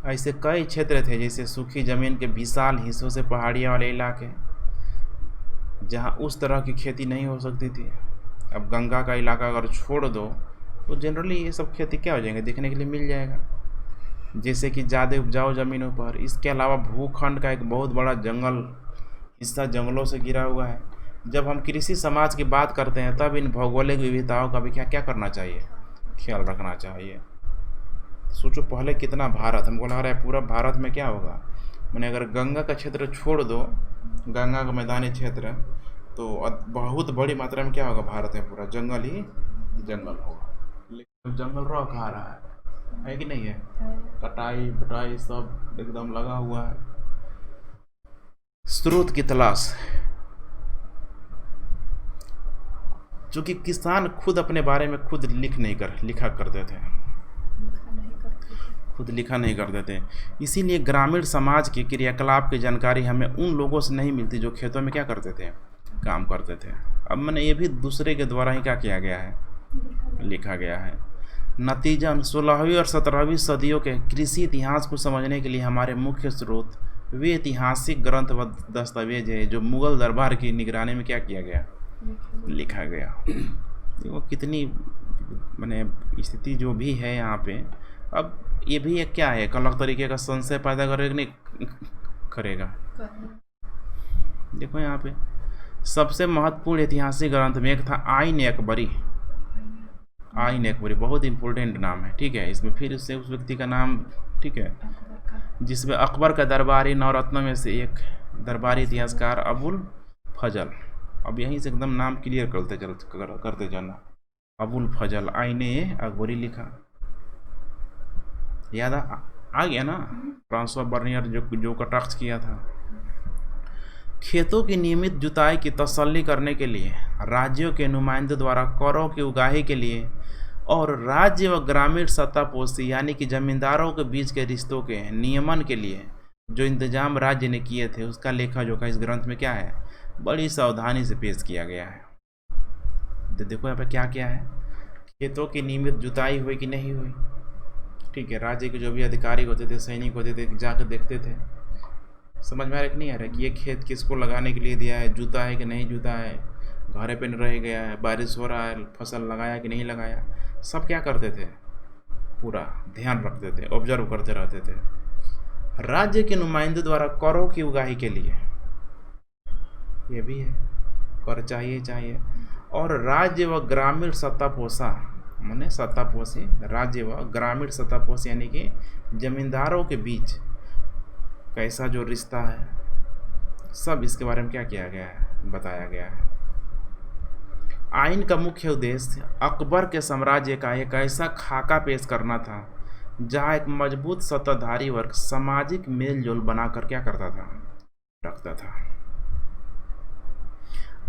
ऐसे कई क्षेत्र थे, जैसे सूखी जमीन के विशाल हिस्सों से पहाड़ियाँ वाले इलाके, जहाँ उस तरह की खेती नहीं हो सकती थी। अब गंगा का इलाका अगर छोड़ दो तो जनरली ये सब खेती क्या हो जाएंगे, देखने के लिए मिल जाएगा, जैसे कि ज़्यादा उपजाऊ ज़मीनों पर। इसके अलावा भूखंड का एक बहुत बड़ा जंगल हिस्सा जंगलों से घिरा हुआ है। जब हम कृषि समाज की बात करते हैं तब इन भौगोलिक विविधताओं का भी क्या करना चाहिए, ख्याल रखना चाहिए। सोचो पहले कितना भारत, हमको लग रहा है पूरा भारत में क्या होगा, मैंने अगर गंगा का क्षेत्र छोड़ दो, गंगा का मैदानी क्षेत्र, तो बहुत बड़ी मात्रा में क्या होगा, भारत में पूरा जंगल ही जंगल होगा। लेकिन जंगल रह कहाँ रहा है कि नहीं है, कटाई बटाई सब एकदम लगा हुआ है। स्रोत की तलाश, चूँकि किसान खुद अपने बारे में खुद लिखा करते थे, खुद लिखा नहीं करते थे, इसीलिए ग्रामीण समाज के क्रियाकलाप की जानकारी हमें उन लोगों से नहीं मिलती जो खेतों में क्या करते थे, काम करते थे। अब मैंने ये भी दूसरे के द्वारा ही क्या किया गया है, लिखा गया है। नतीजन 16वीं और 17वीं सदियों के कृषि इतिहास को समझने के लिए हमारे मुख्य स्रोत वे ऐतिहासिक ग्रंथ व दस्तावेज है जो मुगल दरबार की निगरानी में क्या किया गया, लिखा गया। देखो कितनी मैंने स्थिति जो भी है यहाँ पे। अब ये भी एक क्या है, एक अलग तरीके का संशय पैदा करेगा नहीं करेगा। देखो यहाँ पे सबसे महत्वपूर्ण ऐतिहासिक ग्रंथ में एक था आईन अकबरी। आईन अकबरी बहुत इंपॉर्टेंट नाम है, ठीक है, इसमें फिर उससे उस व्यक्ति का नाम, ठीक है, जिसमें अकबर का दरबारी नवरत्नों में से एक दरबारी इतिहासकार अबुल फजल। अब यहीं से एकदम नाम क्लियर करते जाना, अबुल फजल आईने अकबरी लिखा। याद आ गया ना, फ्रांसवा बर्नियर जो कटाक्ष किया था। खेतों की नियमित जुताई की तसल्ली करने के लिए राज्यों के नुमाइंदों द्वारा करों की उगाही के लिए और राज्य व ग्रामीण सत्तापोषी यानी कि जमींदारों के बीच के रिश्तों के नियमन के लिए जो इंतजाम राज्य ने किए थे, उसका लेखा जोखा इस ग्रंथ में क्या है, बड़ी सावधानी से पेश किया गया है। तो देखो यहाँ पे क्या क्या है, खेतों की नियमित जुताई हुई कि नहीं हुई, ठीक है। राज्य के जो भी अधिकारी होते थे, सैनिक होते थे, जाकर देखते थे, समझ में आ रहा है कि नहीं आ रहा है कि ये खेत किसको लगाने के लिए दिया है, जुता है कि नहीं जुता है, घरे पे रह गया है, बारिश हो रहा है, फसल लगाया कि नहीं लगाया, सब क्या करते थे, पूरा ध्यान रखते थे, ऑब्जर्व करते रहते थे। राज्य के नुमाइंदों द्वारा करों की उगाही के लिए, ये भी है, कर चाहिए। और राज्य व ग्रामीण सत्तापोषा माने सत्तापोषी, राज्य व ग्रामीण सत्तापोषी यानी कि जमींदारों के बीच कैसा जो रिश्ता है, सब इसके बारे में क्या किया गया है, बताया गया है। आइन का मुख्य उद्देश्य अकबर के साम्राज्य का एक ऐसा खाका पेश करना था जहाँ एक मजबूत सत्ताधारी वर्ग सामाजिक मेल जोल बनाकर क्या करता था, रखता था।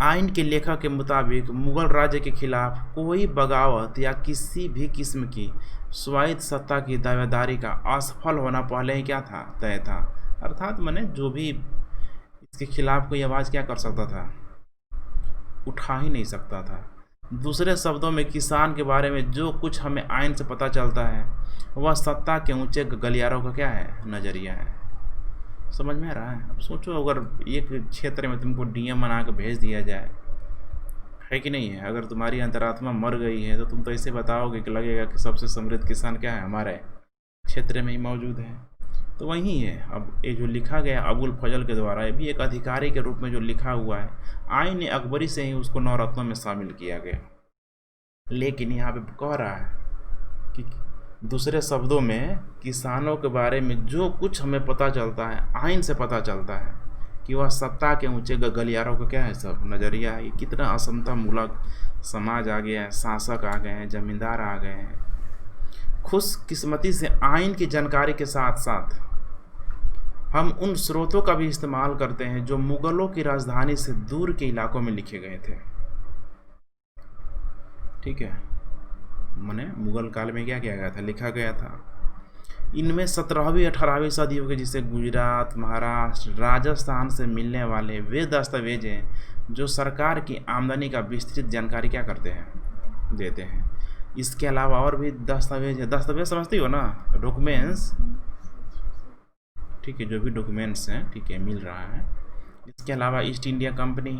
आइन के लेखक के मुताबिक मुगल राज्य के खिलाफ कोई बगावत या किसी भी किस्म की स्वायत्त सत्ता की दावेदारी का असफल होना पहले ही क्या था, तय था। अर्थात माने जो भी इसके खिलाफ कोई आवाज़ क्या कर सकता था, उठा ही नहीं सकता था। दूसरे शब्दों में किसान के बारे में जो कुछ हमें आइन से पता चलता है वह सत्ता के ऊंचे गलियारों का क्या है, नज़रिया है। समझ में आ रहा है। अब सोचो अगर एक क्षेत्र में तुमको डीएम बना के भेज दिया जाए, है कि नहीं है, अगर तुम्हारी अंतरात्मा मर गई है तो तुम तो ऐसे बताओगे कि लगेगा कि सबसे समृद्ध किसान क्या है, हमारे क्षेत्र में ही मौजूद है। तो वही है। अब ये जो लिखा गया अबुल फजल के द्वारा, ये भी एक अधिकारी के रूप में जो लिखा हुआ है, आइन अकबरी से ही उसको नवरत्नों में शामिल किया गया। लेकिन यहाँ पे कह रहा है कि दूसरे शब्दों में किसानों के बारे में जो कुछ हमें पता चलता है, आइन से पता चलता है कि वह सत्ता के ऊंचे गलियारों का क्या है, सब नज़रिया है। कितना असमता मूलक समाज आ गया है, शासक आ गए हैं, जमींदार आ गए हैं। खुशकिस्मती से आइन की जानकारी के साथ साथ हम उन स्रोतों का भी इस्तेमाल करते हैं जो मुगलों की राजधानी से दूर के इलाकों में लिखे गए थे, ठीक है। माने मुगल काल में क्या किया गया था, लिखा गया था। इनमें 17वीं 18वीं सदियों के जिसे गुजरात, महाराष्ट्र, राजस्थान से मिलने वाले वे दस्तावेज हैं जो सरकार की आमदनी का विस्तृत जानकारी क्या करते हैं, देते हैं। इसके अलावा और भी दस्तावेज है, दस्तावेज समझती हो ना, डॉक्यूमेंट्स, ठीक है, जो भी डॉक्यूमेंट्स हैं, ठीक है, मिल रहा है। इसके अलावा ईस्ट इंडिया कंपनी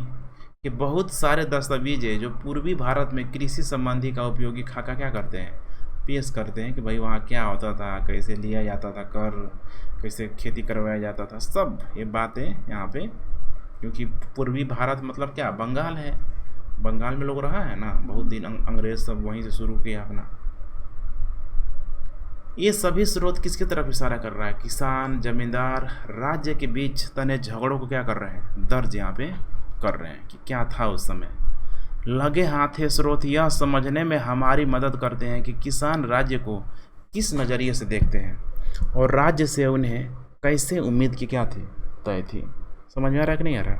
के बहुत सारे दस्तावेज है जो पूर्वी भारत में कृषि संबंधी का उपयोगी खाका क्या करते हैं, पेश करते हैं कि भाई वहाँ क्या होता था, कैसे लिया जाता था कर, कैसे खेती करवाया जाता था, सब ये बातें यहाँ पे। क्योंकि पूर्वी भारत मतलब क्या, बंगाल है, बंगाल में लोग रहा है ना बहुत दिन, अंग्रेज सब वहीं से शुरू किया अपना। ये सभी स्रोत किसकी तरफ इशारा कर रहा है, किसान, जमींदार, राज्य के बीच तने झगड़ों को क्या कर रहे हैं, दर्ज यहाँ पे कर रहे हैं कि क्या था उस समय। लगे हाथे स्रोत यह समझने में हमारी मदद करते हैं कि किसान राज्य को किस नज़रिए से देखते हैं और राज्य से उन्हें कैसे उम्मीद की क्या थी, तय थी। समझ में आ रहा है कि नहीं आ रहा।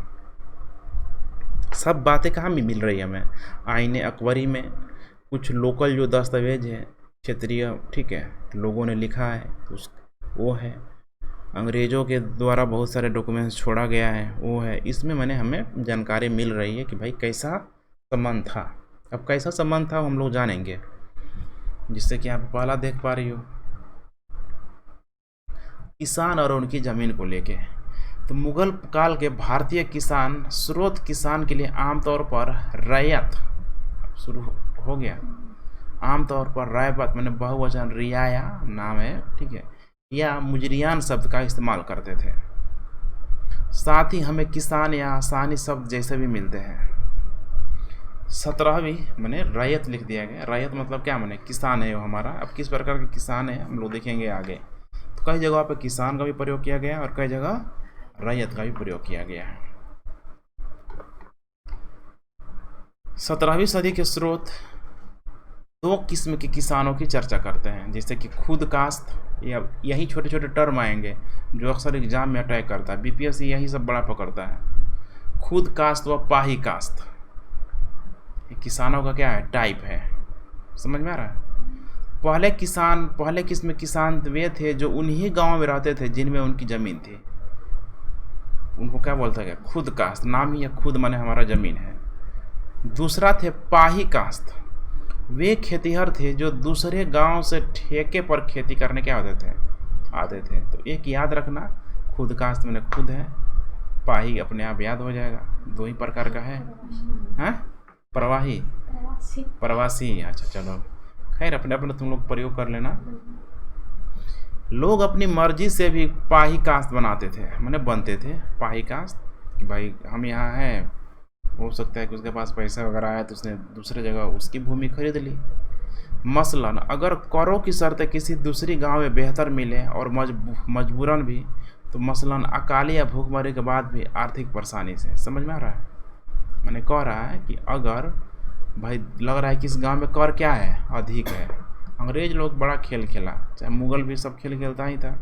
सब बातें कहाँ में मिल रही है हमें, आईने अकबरी में, कुछ लोकल जो दस्तावेज हैं क्षेत्रीय, ठीक है, लोगों ने लिखा है उस वो है, अंग्रेज़ों के द्वारा बहुत सारे डॉक्यूमेंट्स छोड़ा गया है वो है। इसमें मैंने हमें जानकारी मिल रही है कि भाई कैसा संबंध था। अब कैसा संबंध था हम लोग जानेंगे, जिससे कि आप पहला देख पा रही हो किसान और उनकी ज़मीन को लेके। तो मुगल काल के भारतीय किसान स्रोत किसान के लिए आमतौर पर रैयत, शुरू हो गया, आमतौर पर रैयत मैंने बहुवचन रियाया नाम है, ठीक है, या मुजरियान शब्द का इस्तेमाल करते थे। साथ ही हमें किसान या आसानी शब्द जैसे भी मिलते हैं। 17वीं मैंने रैयत लिख दिया गया। रैयत मतलब क्या, मैंने किसान है वो हमारा। अब किस प्रकार के किसान है हम लोग देखेंगे आगे। तो कई जगह पे किसान का भी प्रयोग किया गया और कई जगह रैयत का भी प्रयोग किया गया है। 17वीं सदी के स्रोत दो किस्म के किसानों की चर्चा करते हैं, जैसे कि खुद काश्त या यही छोटे छोटे टर्म आएंगे जो अक्सर एग्जाम में अटैक करता है। बीपीएससी यही सब बड़ा पकड़ता है। खुद काश्त व पाही काश्त, किसानों का क्या है, टाइप है। समझ में आ रहा है? पहले किस्म किसान वे थे जो उन्हीं गांव में रहते थे जिनमें उनकी ज़मीन थी। उनको क्या बोलता है, खुद काश्त, नाम ही है खुद, माने हमारा ज़मीन है। दूसरा थे पाही काश्त, वे खेतिहर थे जो दूसरे गांव से ठेके पर खेती करने के आते थे। तो एक याद रखना, खुद काश्त मैंने खुद है, पाही अपने आप याद हो जाएगा। दो ही प्रकार का है। हाँ, प्रवासी। अच्छा चलो, खैर अपने अपने तुम लोग प्रयोग कर लेना। लोग अपनी मर्जी से भी पाही काश्त बनाते थे, माने बनते थे पाही काश्त, कि भाई हम यहाँ हैं, हो सकता है कि उसके पास पैसा वगैरह आया तो उसने दूसरे जगह उसकी भूमि खरीद ली। मसलन अगर करों की शर्तें किसी दूसरी गांव में बेहतर मिले और मजबूरन भी, तो मसलन अकाली या भूखमरी के बाद भी आर्थिक परेशानी से। समझ में आ रहा है? मैंने कह रहा है कि अगर भाई लग रहा है कि इस गांव में कर क्या है, अधिक है। अंग्रेज लोग बड़ा खेल खेला, चाहे मुगल भी सब खेल खेलता ही था।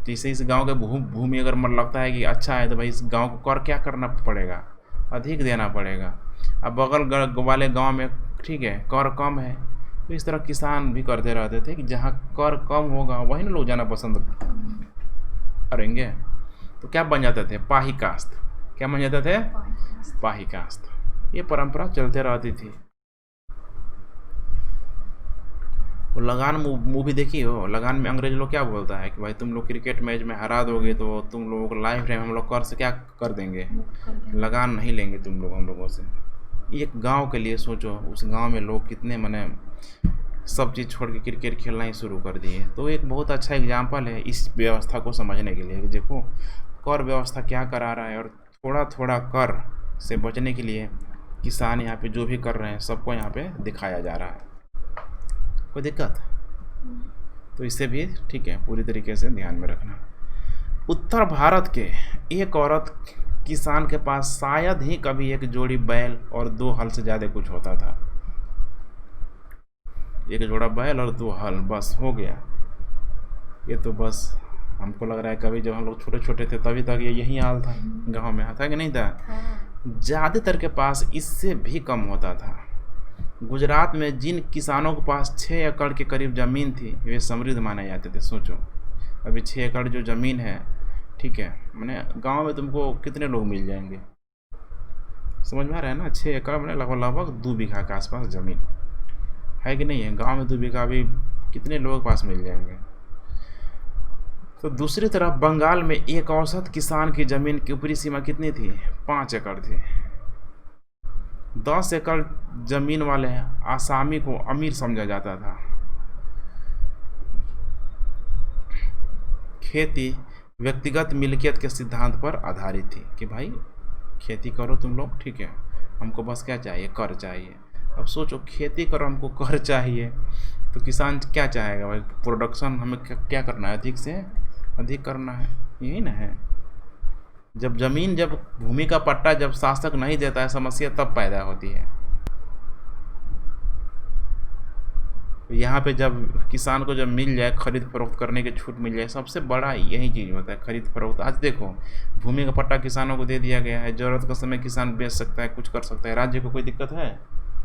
जैसे इस गांव के भूमि अगर मन लगता है कि अच्छा है तो भाई इस गांव को कर क्या करना पड़ेगा, अधिक देना पड़ेगा। अब बगल वाले गांव में ठीक है कर कम है, तो इस तरह किसान भी करते रहते थे कि जहाँ कर कम होगा वहीं लोग जाना पसंद करेंगे। तो क्या बन जाते थे, पाही काश्त। क्या बन जाते थे, पाही काश्त। ये परंपरा चलते रहती थी। वो लगान मूवी देखी हो? लगान में अंग्रेज लोग क्या बोलता है कि भाई तुम लोग क्रिकेट मैच में हरा दोगे तो तुम लोगों को लाइफ टाइम हम लोग कर से क्या कर देंगे, लगान नहीं लेंगे तुम लोग हम लोगों से। एक गांव के लिए सोचो, उस गांव में लोग कितने मने सब चीज़ छोड़ के क्रिकेट खेलना ही शुरू कर दिए। तो एक बहुत अच्छा एग्जाम्पल है इस व्यवस्था को समझने के लिए कि देखो कर व्यवस्था क्या करा रहा है, और थोड़ा थोड़ा कर से बचने के लिए किसान यहाँ पे जो भी कर रहे हैं सबको यहाँ पे दिखाया जा रहा है। कोई दिक्कत? तो इससे भी ठीक है, पूरी तरीके से ध्यान में रखना। उत्तर भारत के एक औरत किसान के पास शायद ही कभी एक जोड़ी बैल और 2 हल से ज़्यादा कुछ होता था। एक जोड़ा बैल और 2 हल बस हो गया। ये तो बस हमको लग रहा है कभी जब हम लोग छोटे छोटे थे तभी तक ये यही हाल था, गांव में था कि नहीं था? ज़्यादातर के पास इससे भी कम होता था। गुजरात में जिन किसानों के पास 6 एकड़ के करीब ज़मीन थी वे समृद्ध माने जाते थे। सोचो अभी 6 एकड़ जो ज़मीन है, ठीक है, मैंने गांव में तुमको कितने लोग मिल जाएंगे, समझ में आ रहा है ना? 6 एकड़ मैंने लगभग 2 बीघा के आसपास ज़मीन है कि नहीं है? गांव में 2 बीघा अभी कितने लोगों के पास मिल जाएंगे। तो दूसरी तरफ बंगाल में एक औसत किसान की ज़मीन की ऊपरी सीमा कितनी थी? 5 एकड़ थी। 10 एकड़ ज़मीन वाले आसामी को अमीर समझा जाता था। खेती व्यक्तिगत मिल्कियत के सिद्धांत पर आधारित थी कि भाई खेती करो तुम लोग, ठीक है, हमको बस क्या चाहिए, कर चाहिए। अब सोचो खेती करो हमको कर चाहिए, तो किसान क्या चाहेगा भाई? प्रोडक्शन हमें क्या करना है, अधिक से अधिक करना है, यही ना है। जब भूमि का पट्टा जब शासक नहीं देता है, समस्या तब पैदा होती है। यहाँ पे जब किसान को जब मिल जाए, खरीद फरोख्त करने की छूट मिल जाए, सबसे बड़ा यही चीज़ होता है, खरीद फरोख्त। आज देखो भूमि का पट्टा किसानों को दे दिया गया है, ज़रूरत का समय किसान बेच सकता है, कुछ कर सकता है। राज्य को कोई दिक्कत है?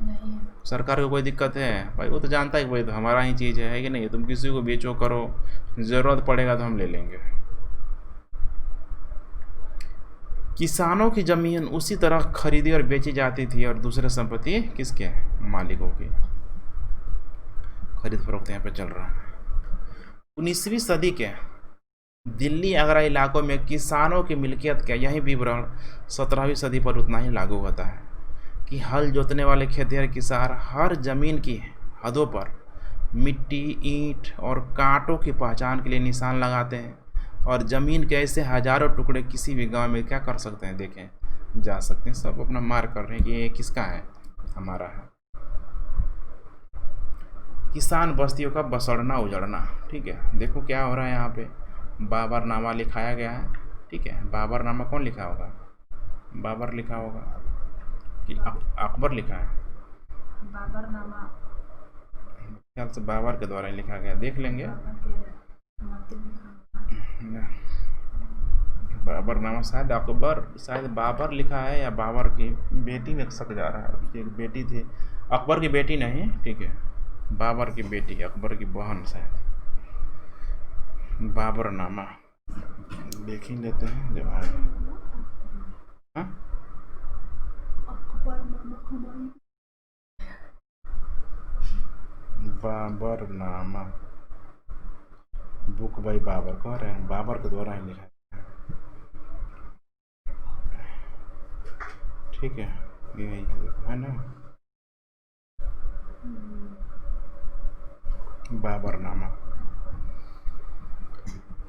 नहीं। सरकार को कोई दिक्कत है? भाई वो तो जानता है कि भाई तो हमारा ही चीज़ है कि नहीं? तुम किसी को बेचो करो, ज़रूरत पड़ेगा तो हम ले लेंगे। किसानों की ज़मीन उसी तरह खरीदी और बेची जाती थी, और दूसरे संपत्ति किसके? मालिकों की। खरीद फरोख्त यहाँ पे चल रहा है। 19वीं सदी के दिल्ली आगरा इलाकों में किसानों की मिल्कियत का यही विवरण 17वीं सदी पर उतना ही लागू होता है कि हल जोतने वाले खेतिहर किसान हर जमीन की हदों पर मिट्टी, ईंट और कांटों की पहचान के लिए निशान लगाते हैं, और ज़मीन के ऐसे हजारों टुकड़े किसी भी गांव में क्या कर सकते हैं, देखें जा सकते हैं। सब अपना मार्क कर रहे हैं कि ये किसका है, हमारा है। किसान बस्तियों का बसड़ना उजड़ना, ठीक है। देखो क्या हो रहा है यहाँ पे, बाबरनामा लिखाया गया है, ठीक है। बाबरनामा कौन लिखा होगा? बाबर लिखा होगा कि अकबर लिखा है? बाबरनामा ख्याल से बाबर के द्वारा लिखा गया, देख लेंगे। बाबरनामा शायद शायद बाबर लिखा है या बाबर की बेटी में शक जा रहा है। उसकी एक बेटी थी, अकबर की बेटी नहीं, ठीक है, बाबर की बेटी, अकबर की बहन शायद। बाबरनामा देख ही लेते हैं जब आए। बाबरनामा बुक बाई बाबर कह रहे हैं, बाबर के द्वारा ही लिखा है, ठीक है, यही है ना, बाबरनामा।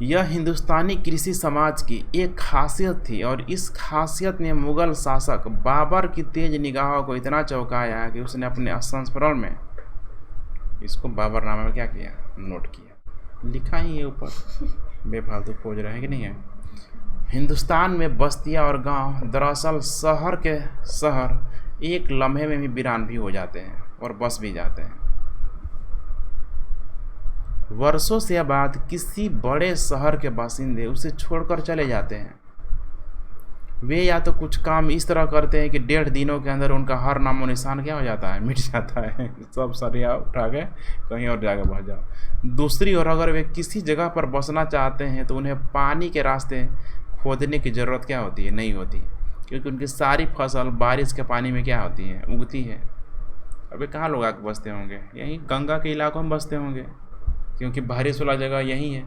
यह हिंदुस्तानी कृषि समाज की एक खासियत थी और इस खासियत ने मुगल शासक बाबर की तेज निगाहों को इतना चौंकाया कि उसने अपने संस्मरण में इसको बाबरनामा में क्या किया, नोट किया, लिखा ही है ऊपर, बेफालतू खोज रहे हैं कि नहीं है। हिंदुस्तान में बस्तियां और गांव दरअसल शहर के शहर एक लम्हे में भी वीरान भी हो जाते हैं और बस भी जाते हैं। वर्षों से बाद किसी बड़े शहर के बासिंदे उसे छोड़कर चले जाते हैं। वे या तो कुछ काम इस तरह करते हैं कि 1.5 दिनों के अंदर उनका हर नामो निशान क्या हो जाता है, मिट जाता है, सब सरिया उठा के कहीं और जाकर बस जाओ। दूसरी ओर अगर वे किसी जगह पर बसना चाहते हैं तो उन्हें पानी के रास्ते खोदने की ज़रूरत क्या होती है, नहीं होती, क्योंकि उनकी सारी फसल बारिश के पानी में क्या होती है, उगती है। अबे कहाँ लोग आके बसते होंगे, यहीं गंगा के इलाकों में बसते होंगे, क्योंकि बारिश वाला जगह यही है।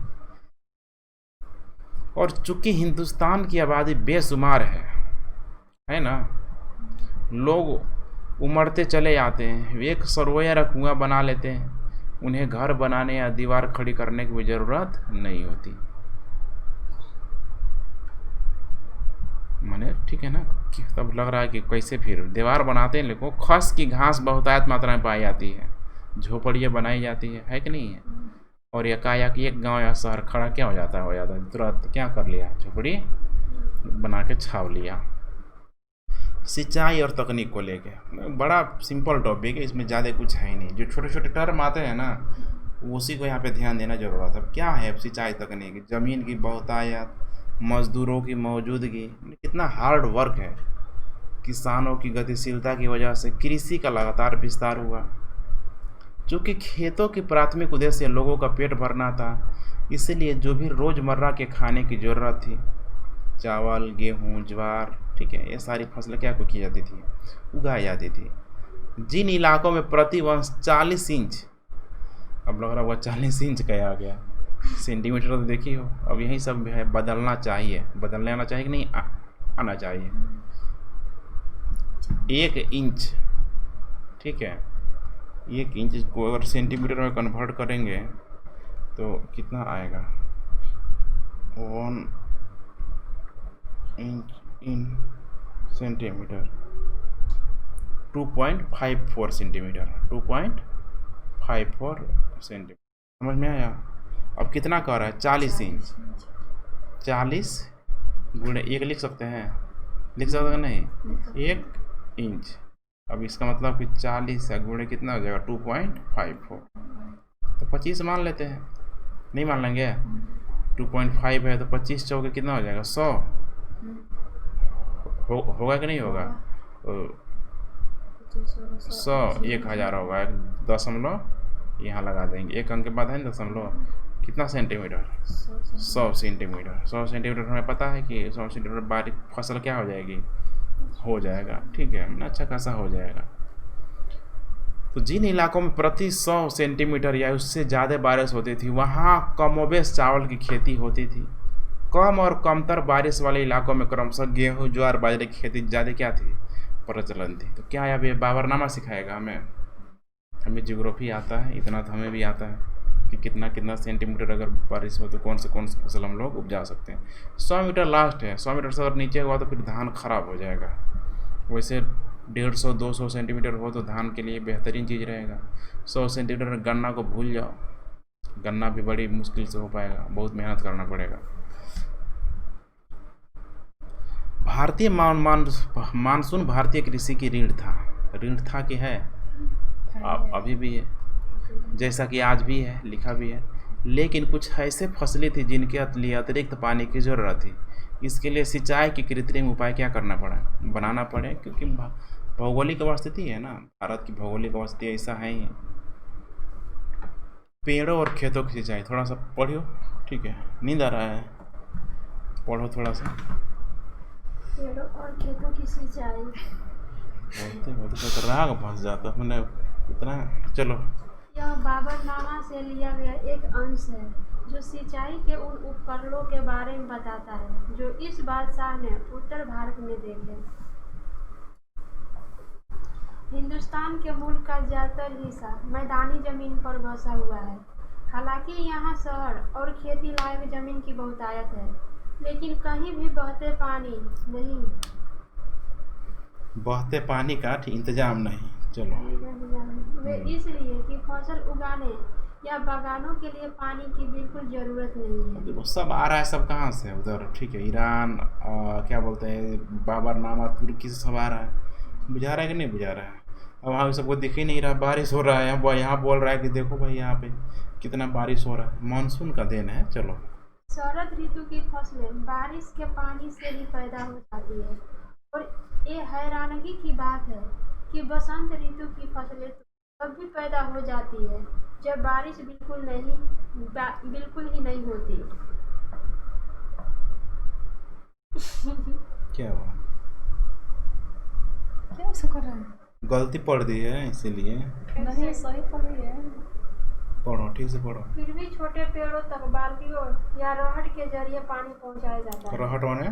और चूंकि हिंदुस्तान की आबादी बेशुमार है ना, लोग उमड़ते चले जाते हैं, वे एक सरोवर या कुआं बना लेते हैं, उन्हें घर बनाने या दीवार खड़ी करने की ज़रूरत नहीं होती। माने ठीक है ना, तब लग रहा है कि कैसे फिर दीवार बनाते हैं, लेकिन खस की घास बहुतायत मात्रा में पाई जाती है, झोपड़ियाँ बनाई जाती है कि नहीं है, और एकाएक एक गांव या शहर खड़ा क्या हो जाता है तुरंत क्या कर लिया, झोपड़ी बना के छाव लिया। सिंचाई और तकनीक को लेके बड़ा सिंपल टॉपिक है, इसमें ज़्यादा कुछ है ही नहीं, जो छोटे छोटे टर्म आते हैं ना उसी को यहाँ पे ध्यान देना जरूरत है। क्या है सिंचाई तकनीक, ज़मीन की बहुतायत, मजदूरों की मौजूदगी, कितना हार्ड वर्क है, किसानों की गतिशीलता की वजह से कृषि का लगातार विस्तार हुआ। चूँकि खेतों की प्राथमिक उद्देश्य लोगों का पेट भरना था, इसलिए जो भी रोज़मर्रा के खाने की ज़रूरत थी, चावल, गेहूँ, ज्वार, ठीक है, ये सारी फसलें क्या को की जाती थी, उगाई जाती थी। जिन इलाकों में प्रति वर्ष 40 इंच, अब लग रहा होगा 40 इंच क्या आ गया, सेंटीमीटर तो देखी हो, अब यही सब है, बदलना चाहिए, बदलने आना चाहिए कि नहीं आना चाहिए। 1 इंच, ठीक है, 1 इंच को अगर सेंटीमीटर में कन्वर्ट करेंगे तो कितना आएगा, 1 inch in centimetre, 2.54 centimetre, 2.54 centimetre, समझ में आया। अब कितना कह रहा है, 40 इंच, 40 गुणे 1 लिख सकते हैं, लिख सकते हैं नहीं, 1 इंच। अब इसका मतलब कि 40 गुणे कितना हो जाएगा, 2.54, तो 25 मान लेते हैं, नहीं मान लेंगे, 2.5 है तो 25 चौके कितना हो जाएगा, 100 होगा कि नहीं होगा, 100 1000 होगा, 1 दशमलव यहाँ लगा देंगे, 1 अंक के बाद है दशमलव, कितना सेंटीमीटर, 100 सेंटीमीटर। 100 सेंटीमीटर हमें पता है कि 100 सेंटीमीटर बारीक फसल क्या हो जाएगी, हो जाएगा, ठीक है, अच्छा खासा हो जाएगा। तो जिन इलाकों में प्रति 100 सेंटीमीटर या उससे ज़्यादा बारिश होती थी, वहाँ कमोबेश चावल की खेती होती थी। कम और कमतर बारिश वाले इलाकों में क्रमशः गेहूँ, ज्वार, बाजरे की खेती ज़्यादा क्या थी, प्रचलन थी। तो क्या अब ये बाबरनामा सिखाएगा हमें ज्योग्राफी आता है, इतना तो हमें भी आता है कि कितना कितना सेंटीमीटर अगर बारिश हो तो कौन सी फसल हम लोग उपजा सकते हैं। 100 मीटर लास्ट है, 100 मीटर से अगर नीचे हुआ तो फिर धान खराब हो जाएगा। वैसे 150-200 सेंटीमीटर हो तो धान के लिए बेहतरीन चीज़ रहेगा। 100 सेंटीमीटर गन्ना को भूल जाओ, गन्ना भी बड़ी मुश्किल से हो पाएगा, बहुत मेहनत करना पड़ेगा। भारतीय मानसून भारतीय कृषि की रीढ़ था कि है, अभी भी है, जैसा कि आज भी है, लिखा भी है लेकिन कुछ ऐसे फसलें थी जिनके लिए अतिरिक्त पानी की ज़रूरत थी। इसके लिए सिंचाई के कृत्रिम उपाय क्या करना पड़ा, बनाना पड़े, क्योंकि भौगोलिक अवस्थिति है ना, भारत की भौगोलिक अवस्थिति ऐसा है ही। पेड़ों और खेतों की सिंचाई, थोड़ा सा पढ़ियो, ठीक है, नींद आ रहा है, पढ़ो थोड़ा सा। पेड़ों और खेतों की सिंचाई, बोलते बोलते तो राग फंस जाता मैंने इतना। चलो, यह बाबरनामा से लिया गया एक अंश है जो सिंचाई के उन उपकरणों के बारे में बताता है जो इस बादशाह ने उत्तर भारत में देखे। हिंदुस्तान के मुल्क का ज़्यादातर हिस्सा मैदानी ज़मीन पर बसा हुआ है। हालांकि यहाँ शहर और खेती लायक ज़मीन की बहुतायत है, लेकिन कहीं भी बहते पानी का इंतजाम नहीं। चलो, वे इसलिए कि फसल उगाने या बागानों के लिए पानी की बिल्कुल ज़रूरत नहीं है। देखो सब आ रहा है, सब कहाँ से है उधर, ठीक है, ईरान, क्या बोलते हैं, बाबरनामा, तुर्की से सब आ रहा है। बुझा रहा है कि नहीं बुझा रहा है? अब वहाँ सबको दिख ही नहीं रहा, बारिश हो रहा है, यहाँ बोल रहा है कि देखो भाई यहाँ पे कितना बारिश हो रहा है, मानसून का दिन है। चलो, शरद ऋतु की फसलें बारिश के पानी से ही पैदा हो जाती है, और ये हैरानगी की बात है कि बसंत ऋतु की फसलें तब भी पैदा हो जाती है जब बारिश बिल्कुल ही नहीं होती। क्या हुआ, क्या ऐसा कर रहा है? गलती पढ़ दी है इसीलिए। नहीं, सही पढ़ी है। पढ़ो, ठीक से पढ़ो। फिर भी छोटे पेड़ों तक बाल्टियों या रहट के जरिए पानी पहुंचाया जाता है। रहट होने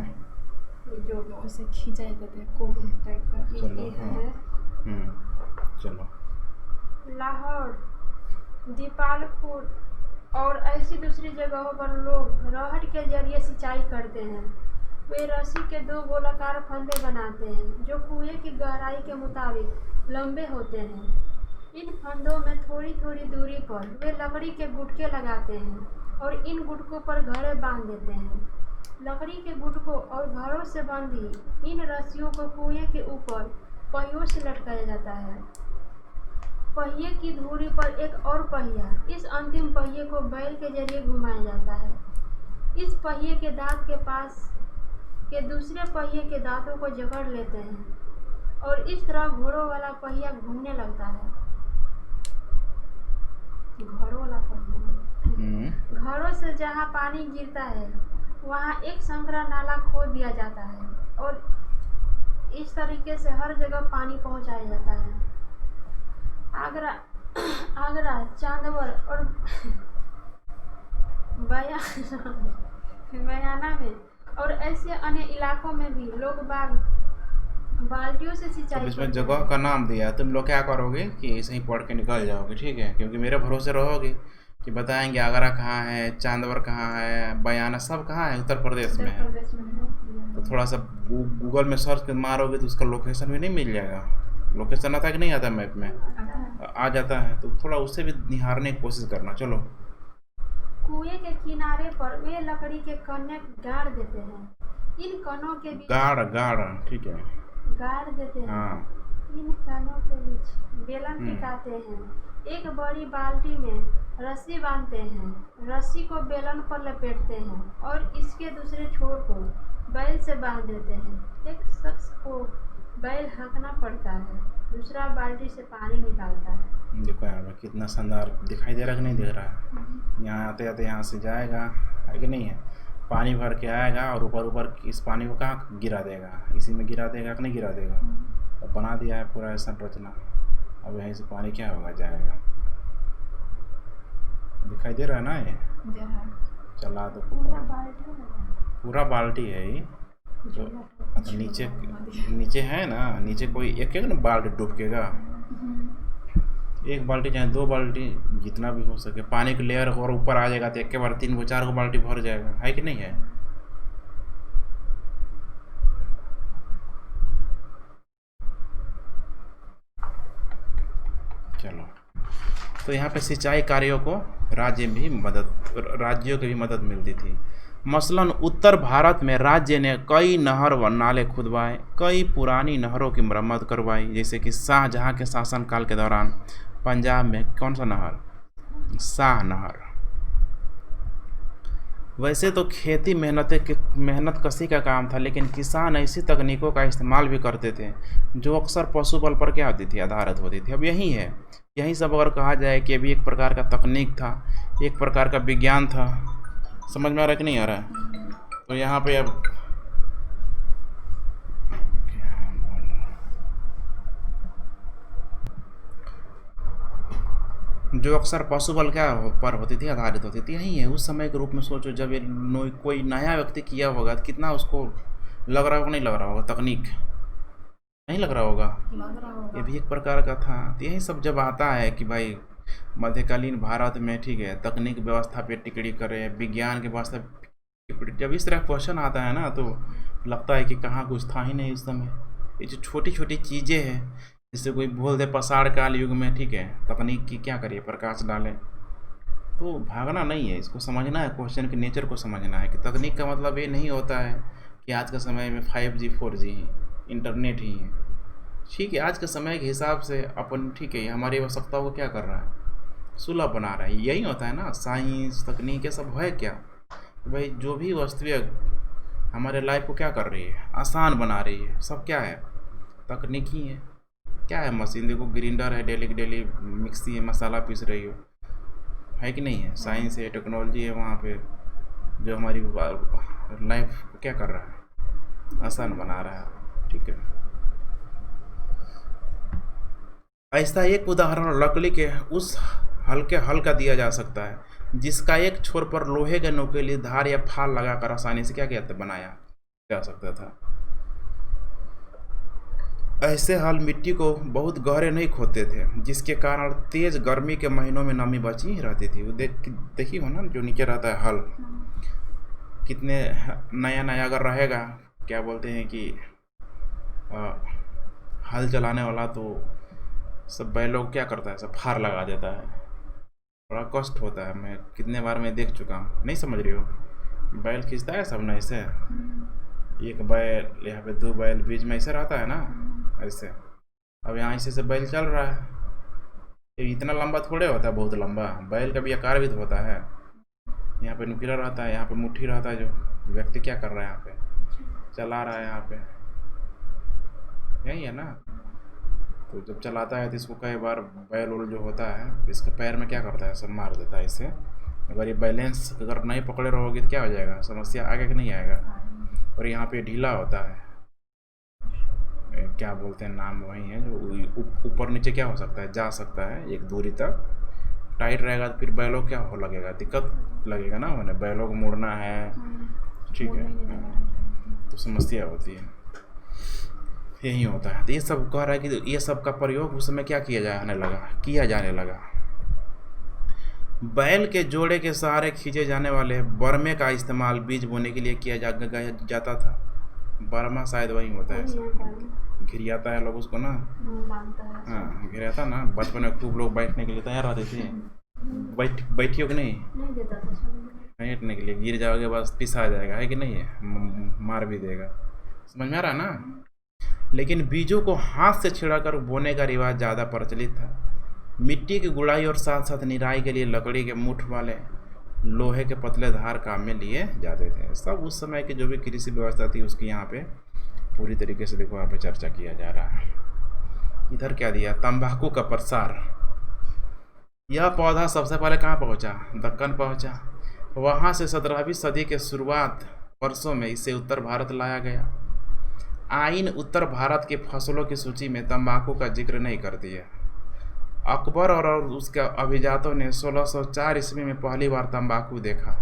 जो उसे खींचा जाता है, कोबल टाइप का। चलो, ये हाँ, है चलो, लाहौर, दीपालपुर और ऐसी दूसरी जगहों पर लोग रहट के जरिए सिंचाई करते हैं। वे रस्सी के दो गोलाकार फंदे बनाते हैं जो कुएं की गहराई के मुताबिक लंबे होते हैं। इन फंदों में थोड़ी थोड़ी दूरी पर वे लकड़ी के गुटके लगाते हैं और इन गुटकों पर घड़े बांध देते हैं। लकड़ी के गुटकों और घरों से बंधी इन रस्सियों को कुएं के ऊपर पहियों से लटकाया जाता है। पहिए की धुरी पर एक और पहिया, इस अंतिम पहिए को बैल के जरिए घुमाया जाता है। इस पहिए के दांत के पास के दूसरे पहिए के दांतों को जकड़ लेते हैं और इस तरह घोड़ों वाला पहिया घूमने लगता है। घोड़ों वाला पहिया, घरों से जहां पानी गिरता है वहां एक संकरा नाला खोद दिया जाता है और इस तरीके से हर जगह पानी पहुंचाया जाता है। आगरा, चांदवर और बयाना में और ऐसे अन्य इलाकों में भी लोग बाल्टियों से सिंचाई। इसमें जगह का नाम दिया है, तुम लोग क्या करोगे कि ऐसे ही पढ़ के निकल जाओगे, ठीक है, क्योंकि मेरे भरोसे रहोगे कि बताएंगे आगरा कहाँ है, चांदवर कहाँ है, बयाना सब कहाँ है, उत्तर प्रदेश में है। तो थोड़ा सा गूगल में सर्च मारोगे तो उसका लोकेशन भी नहीं मिल जाएगा। लोकेशन आता कि नहीं आता, मैप में आ जाता है, तो थोड़ा उससे भी निहारने की कोशिश करना। चलो, कुएं के किनारे पर वे लकड़ी के कन्ने गाड़ देते हैं। इन कनों के बीच गाड़, ठीक है, गाड़ देते हैं। हाँ। इन कनों के बीच बेलन टिकाते हैं। एक बड़ी बाल्टी में रस्सी बांधते हैं, रस्सी को बेलन पर लपेटते हैं और इसके दूसरे छोर को बैल से बांध देते हैं। एक शख्स को बैल हाँकना पड़ता है, दूसरा बाल्टी से पानी निकालता है। देखो यहाँ पे कितना शानदार दिखाई दे रहा कि नहीं दिख रहा है। यहाँ आते आते यहाँ से जाएगा, है कि नहीं है, पानी भर के आएगा और ऊपर इस पानी को कहाँ गिरा देगा, इसी में गिरा देगा कि नहीं गिरा देगा। अब बना दिया है पूरा ऐसा रचना। अब यहीं से पानी क्या होगा, जाएगा। दिखाई दे रहा है ना, ये चला दो, पूरा बाल्टी है ये। तो अच्छा, नीचे है ना, नीचे कोई एक ना बाल्टी डूबकेगा, एक बाल्टी चाहे 2 बाल्टी, जितना भी हो सके पानी की लेयर और ऊपर आ जाएगा तो एक के बार 3 4 को बाल्टी भर जाएगा, है कि नहीं है। चलो, तो यहाँ पे सिंचाई कार्यों को राज्यों की भी मदद मिलती थी। मसलन उत्तर भारत में राज्य ने कई नहर व नाले खुदवाए, कई पुरानी नहरों की मरम्मत करवाई, जैसे कि शाहजहां के शासनकाल के दौरान पंजाब में कौन सा नहर, शाह नहर, वैसे तो खेती मेहनत कसी का काम था, लेकिन किसान ऐसी तकनीकों का इस्तेमाल भी करते थे जो अक्सर पशु बल पर क्या होती थी, आधारित होती थी। अब यही है, यही सब अगर कहा जाए कि अभी एक प्रकार का तकनीक था, एक प्रकार का विज्ञान था। समझ में आ रहा है कि नहीं आ रहा है? तो यहाँ पे अब जो अक्सर पशु बल क्या पर होती थी, आधारित होती थी, यही है। उस समय के रूप में सोचो, जब ये कोई नया व्यक्ति किया होगा तो कितना उसको लग रहा होगा, नहीं लग रहा होगा, तकनीक नहीं लग रहा होगा, ये भी एक प्रकार का था। तो यही सब जब आता है कि भाई मध्यकालीन भारत में, ठीक है, तकनीक व्यवस्था पे टिप्पणी करे, विज्ञान के व्यवस्था, जब इस तरह क्वेश्चन आता है ना, तो लगता है कि कहाँ कुछ था ही नहीं उस समय। ये जो छोटी छोटी चीज़ें हैं, जिससे कोई बोल दे पसाड़ काल युग में, ठीक है, तकनीक की क्या करिए, प्रकाश डालें, तो भागना नहीं है, इसको समझना है, क्वेश्चन के नेचर को समझना है कि तकनीक का मतलब ये नहीं होता है कि आज के समय में 5G 4G इंटरनेट ही है। ठीक है, आज के समय के हिसाब से अपन, ठीक है, हमारी आवश्यकताओं को क्या कर रहा है, सुलभ बना रहा है। यही होता है ना, साइंस तकनीक ये सब है क्या, तो भाई जो भी वस्तुएं हमारे लाइफ को क्या कर रही है, आसान बना रही है, सब क्या है, तकनीक ही है। क्या है, मशीन देखो, ग्राइंडर है, डेली की डेली मिक्सी है, मसाला पीस रही हो, है कि नहीं है, साइंस है, टेक्नोलॉजी है वहाँ पे, जो हमारी लाइफ को क्या कर रहा है, आसान बना रहा है। ठीक है, ऐसा एक उदाहरण लकड़ी के उस हल्के हल का दिया जा सकता है जिसका एक छोर पर लोहे के नुकीली धार या फाल लगाकर आसानी से क्या कहते बनाया जा सकता था। ऐसे हल मिट्टी को बहुत गहरे नहीं खोदते थे, जिसके कारण तेज गर्मी के महीनों में नमी बची रहती थी। वो देखिए हो ना, जो नीचे रहता है हल, कितने नया नया अगर रहेगा, क्या बोलते हैं कि हल चलाने वाला तो सब बैलों क्या करता है, सब फार लगा देता है, बड़ा कष्ट होता है। मैं कितने बार मैं देख चुका हूँ, नहीं समझ रही हो, बैल खींचता है सब ना ऐसे, एक बैल यहाँ पे 2 बैल बीच में ऐसे रहता है ना, ऐसे। अब यहाँ ऐसे से बैल चल रहा है, ये इतना लंबा थोड़े होता है, बहुत लंबा, बैल का भी आकार भी तो होता है। यहाँ पे नुकीला रहता है, यहाँ पे मुट्ठी रहता है, जो व्यक्ति क्या कर रहा है यहाँ पे, चला रहा है यहाँ पे, यही है ना। तो जब चलाता है तो इसको कई बार बैल उल जो होता है, इसके पैर में क्या करता है, सब मार देता है इसे। अगर ये बैलेंस अगर नहीं पकड़े रहोगे तो क्या हो जाएगा, समस्या आगे कि नहीं आएगा। और यहाँ पे ढीला होता है, क्या बोलते हैं, नाम वही है, जो ऊपर नीचे क्या हो सकता है, जा सकता है एक दूरी तक। टाइट रहेगा तो फिर बैलों क्या हो लगेगा, दिक्कत लगेगा ना, उन्हें बैलों को मोड़ना है, ठीक है, तो समस्या होती है, यही होता है। तो ये सब कह रहा है कि ये सब का प्रयोग उस समय क्या किया जाने लगा। बैल के जोड़े के सहारे खींचे जाने वाले बर्मे का इस्तेमाल बीज बोने के लिए किया जाता था। बर्मा शायद वही होता है, घिरियाता है लोग उसको ना, हाँ घिरियाता ना। बचपन में खूब लोग बैठने के लिए तैयार रहते थे, बैठियो कि नहीं बैठने के लिए, गिर जाओगे बस पिसा जाएगा, है कि नहीं है, मार भी देगा। समझ में आ रहा ना। लेकिन बीजों को हाथ से छिड़ाकर बोने का रिवाज ज़्यादा प्रचलित था। मिट्टी की गुड़ाई और साथ साथ निराई के लिए लकड़ी के मुठ वाले लोहे के पतले धार काम में लिए जाते थे। सब उस समय की जो भी कृषि व्यवस्था थी उसकी यहाँ पे पूरी तरीके से देखो यहाँ पे चर्चा किया जा रहा है। इधर क्या दिया, तंबाकू का प्रसार। यह पौधा सबसे पहले कहाँ पहुँचा, दक्कन पहुँचा। वहाँ से 17वीं सदी के शुरुआत वर्षों में इसे उत्तर भारत लाया गया। आइन उत्तर भारत के फसलों की सूची में तंबाकू का जिक्र नहीं करती है। अकबर और उसके अभिजातों ने 1604 ईस्वी में पहली बार तंबाकू देखा।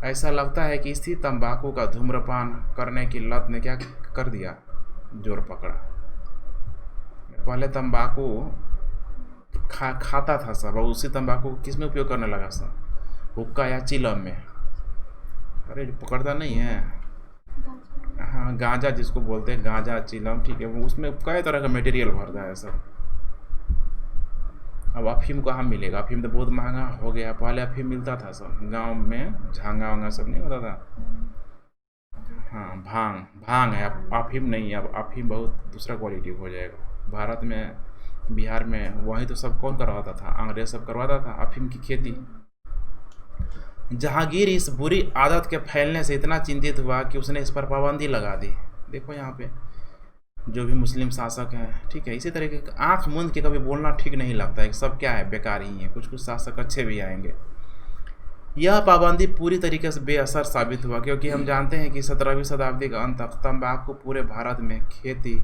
ऐसा लगता है कि इसी तंबाकू का धूम्रपान करने की लत ने क्या कर दिया, जोर पकड़ा। पहले तंबाकू खाता था सब, और उसी तंबाकू किस में उपयोग करने लगा सब, हुक्का या चिलम में। अरे पकड़ता नहीं है, हाँ गांजा जिसको बोलते हैं, गांजा चिलम, ठीक है, वो उसमें कई तरह का मटेरियल भरता है सब। अब अफीम कहाँ मिलेगा, अफीम तो बहुत महंगा हो गया। पहले अफीम मिलता था सब गांव में, झांगा वांगा सब नहीं होता था। हाँ भांग है, अफीम नहीं। अब अफीम बहुत दूसरा क्वालिटी हो जाएगा। भारत में, बिहार में वही तो सब कौन करवाता था, अंग्रेज सब करवाता था अफीम की खेती। जहांगीर इस बुरी आदत के फैलने से इतना चिंतित हुआ कि उसने इस पर पाबंदी लगा दी। देखो यहाँ पे जो भी मुस्लिम शासक हैं, ठीक है, इसी तरीके के आँख मूंद के कभी बोलना ठीक नहीं लगता है, सब क्या है, बेकार ही है, कुछ कुछ शासक अच्छे भी आएंगे। यह पाबंदी पूरी तरीके से बेअसर साबित हुआ, क्योंकि हम जानते हैं कि 17वीं शताब्दी का अंत तक तंबाकू पूरे भारत में खेती,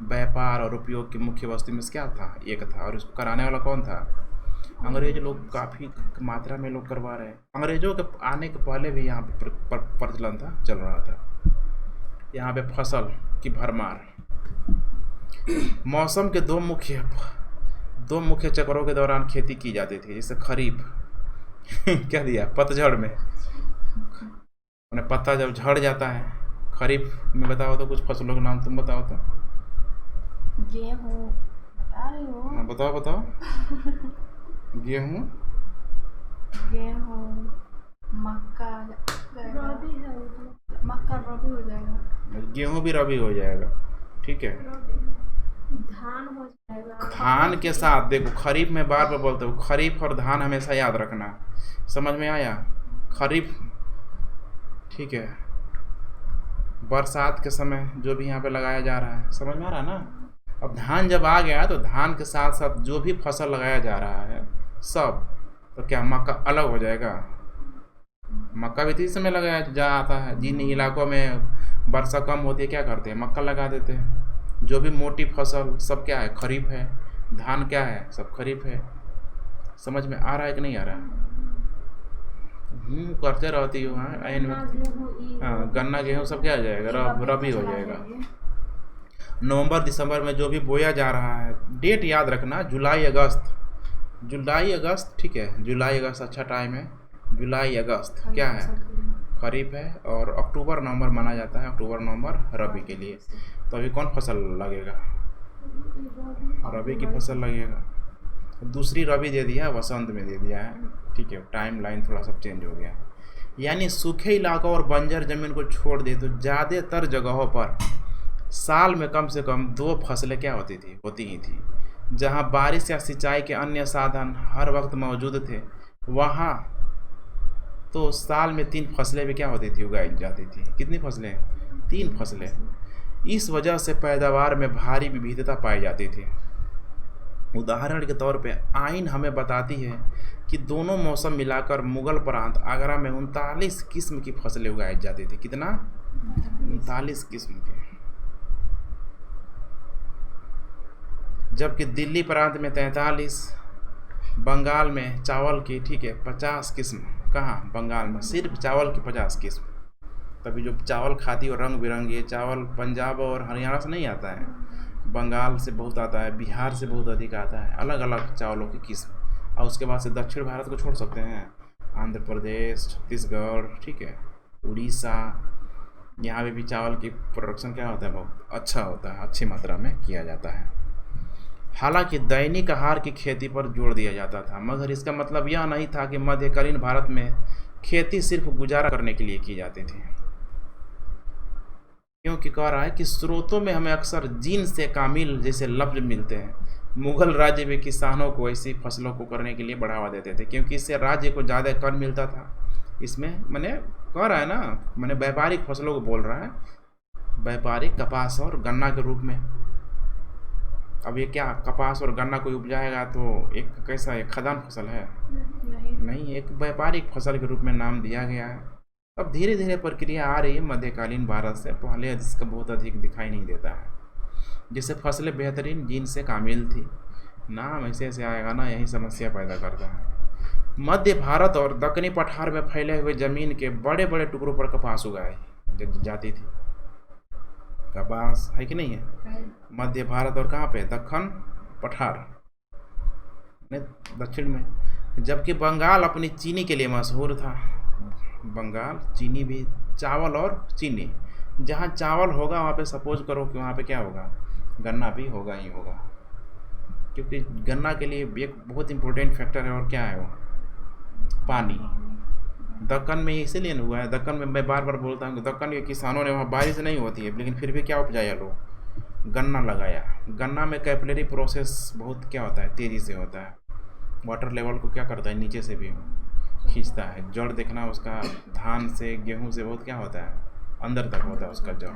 व्यापार और उपयोग की मुख्य वस्तु में से क्या था, एक था। और इसको कराने वाला कौन था? अंग्रेज लोग काफ़ी मात्रा में लोग करवा रहे हैं। अंग्रेजों के आने के पहले भी यहाँ पे प्रचलन था, चल रहा था। यहाँ पे फसल की भरमार। मौसम के दो मुख्य चक्रों के दौरान खेती की जाती थी, जैसे खरीफ क्या दिया, पतझड़ में उन्हें पत्ता जब झड़ जाता है। खरीफ में बताओ तो कुछ फसलों के नाम तुम बताओ तो। गेहूँ बता रही हो? हाँ बताओ। गेहूँ, मक्का रबी है वो तो। मक्का रबी हो जाएगा। गेहूँ भी रबी हो जाएगा, ठीक है। धान हो जाएगा। धान के साथ देखो, खरीफ में बार बार बोलते हो, खरीफ और धान हमेशा याद रखना। समझ में आया? खरीफ, ठीक है, बरसात के समय जो भी यहाँ पे लगाया जा रहा है, समझ में आ रहा है ना। अब धान जब आ गया तो धान के साथ साथ जो भी फसल लगाया जा रहा है सब, तो क्या मक्का अलग हो जाएगा? मक्का भी तो इस समय लगाया जाता है। जिन इलाकों में वर्षा कम होती है क्या करते हैं, मक्का लगा देते हैं। जो भी मोटी फसल सब क्या है, खरीफ है। धान क्या है, सब खरीफ है। समझ में आ रहा है कि नहीं आ रहा? करते रहती हो। हाँ, गन्ना गेहूँ सब क्या आ जाएगा, रबी हो जाएगा। नवंबर दिसंबर में जो भी बोया जा रहा है, डेट याद रखना, जुलाई अगस्त, ठीक है। जुलाई अगस्त अच्छा टाइम है। जुलाई अगस्त क्या है, खरीफ है। और अक्टूबर नवंबर माना जाता है, अक्टूबर नवंबर रबी के लिए। तो अभी कौन फसल लगेगा, रबी की फसल लगेगा। दूसरी रबी दे दिया है, वसंत में दे दिया है, ठीक है। टाइम लाइन थोड़ा सा चेंज हो गया। यानी सूखे इलाकों और बंजर जमीन को छोड़ दे तो ज़्यादातर जगहों पर साल में कम से कम 2 फसलें क्या होती ही थी। जहां बारिश या सिंचाई के अन्य साधन हर वक्त मौजूद थे, वहां तो साल में 3 फसलें भी क्या होती थी, उगाई जाती थी। कितनी फसलें? 3 फसलें। इस वजह से पैदावार में भारी विविधता पाई जाती थी। उदाहरण के तौर पे आइन हमें बताती है कि दोनों मौसम मिलाकर मुगल प्रांत आगरा में 39 किस्म की फसलें उगाई जाती थी। कितना? 39 किस्म की। जबकि दिल्ली प्रांत में 43, बंगाल में चावल की, ठीक है, 50 किस्म। कहाँ? बंगाल में सिर्फ चावल की 50 किस्म। तभी जो चावल खाती है रंग बिरंगी चावल पंजाब और हरियाणा से नहीं आता है, बंगाल से बहुत आता है, बिहार से बहुत अधिक आता है, अलग अलग चावलों की किस्म। और उसके बाद से दक्षिण भारत को छोड़ सकते हैं, आंध्र प्रदेश, छत्तीसगढ़, ठीक है, उड़ीसा, यहाँ पे भी चावल की प्रोडक्शन क्या होता है, बहुत अच्छा होता है, अच्छी मात्रा में किया जाता है। हालांकि दैनिक आहार की खेती पर जोर दिया जाता था, मगर इसका मतलब यह नहीं था कि मध्यकालीन भारत में खेती सिर्फ गुजारा करने के लिए की जाती थी। क्योंकि कह रहा है कि स्रोतों में हमें अक्सर जीन से कामिल जैसे लफ्ज मिलते हैं। मुगल राज्य में किसानों को ऐसी फसलों को करने के लिए बढ़ावा देते थे, क्योंकि इससे राज्य को ज़्यादा कर मिलता था। इसमें मैंने कह रहा है ना, मैंने व्यापारिक फसलों को बोल रहा है, व्यापारिक कपास और गन्ना के रूप में। अब ये क्या कपास और गन्ना कोई उपजाएगा तो एक कैसा एक खदान फसल है? नहीं, एक व्यापारिक फसल के रूप में नाम दिया गया है। अब धीरे धीरे प्रक्रिया आ रही है मध्यकालीन भारत से, पहले इसका बहुत अधिक दिखाई नहीं देता है। जिससे फसलें बेहतरीन जीन से कामिल थी, नाम ऐसे ऐसे आएगा ना, यही समस्या पैदा करता है। मध्य भारत और दक्षिणी पठार में फैले हुए जमीन के बड़े बड़े टुकड़ों पर कपास उगाई जाती थी। कपास है कि नहीं है? मध्य भारत और कहाँ पे? दक्षिण पठार, दक्षिण में। जबकि बंगाल अपनी चीनी के लिए मशहूर था। बंगाल चीनी भी, चावल और चीनी। जहाँ चावल होगा वहाँ पे सपोज करो कि वहाँ पे क्या होगा, गन्ना भी होगा ही होगा, क्योंकि गन्ना के लिए एक बहुत इंपॉर्टेंट फैक्टर है, और क्या है वो? पानी। दक्कन में इसीलिए हुआ है, दक्कन में मैं बार बार बोलता हूँ कि दक्कन के किसानों ने वहाँ बारिश नहीं होती है, लेकिन फिर भी क्या उपजाया लोग? गन्ना लगाया। गन्ना में कैपिलरी प्रोसेस बहुत क्या होता है, तेज़ी से होता है। वाटर लेवल को क्या करता है, नीचे से भी खींचता है। जड़ देखना उसका धान से गेहूं से बहुत क्या होता है, अंदर तक होता है उसका जड़।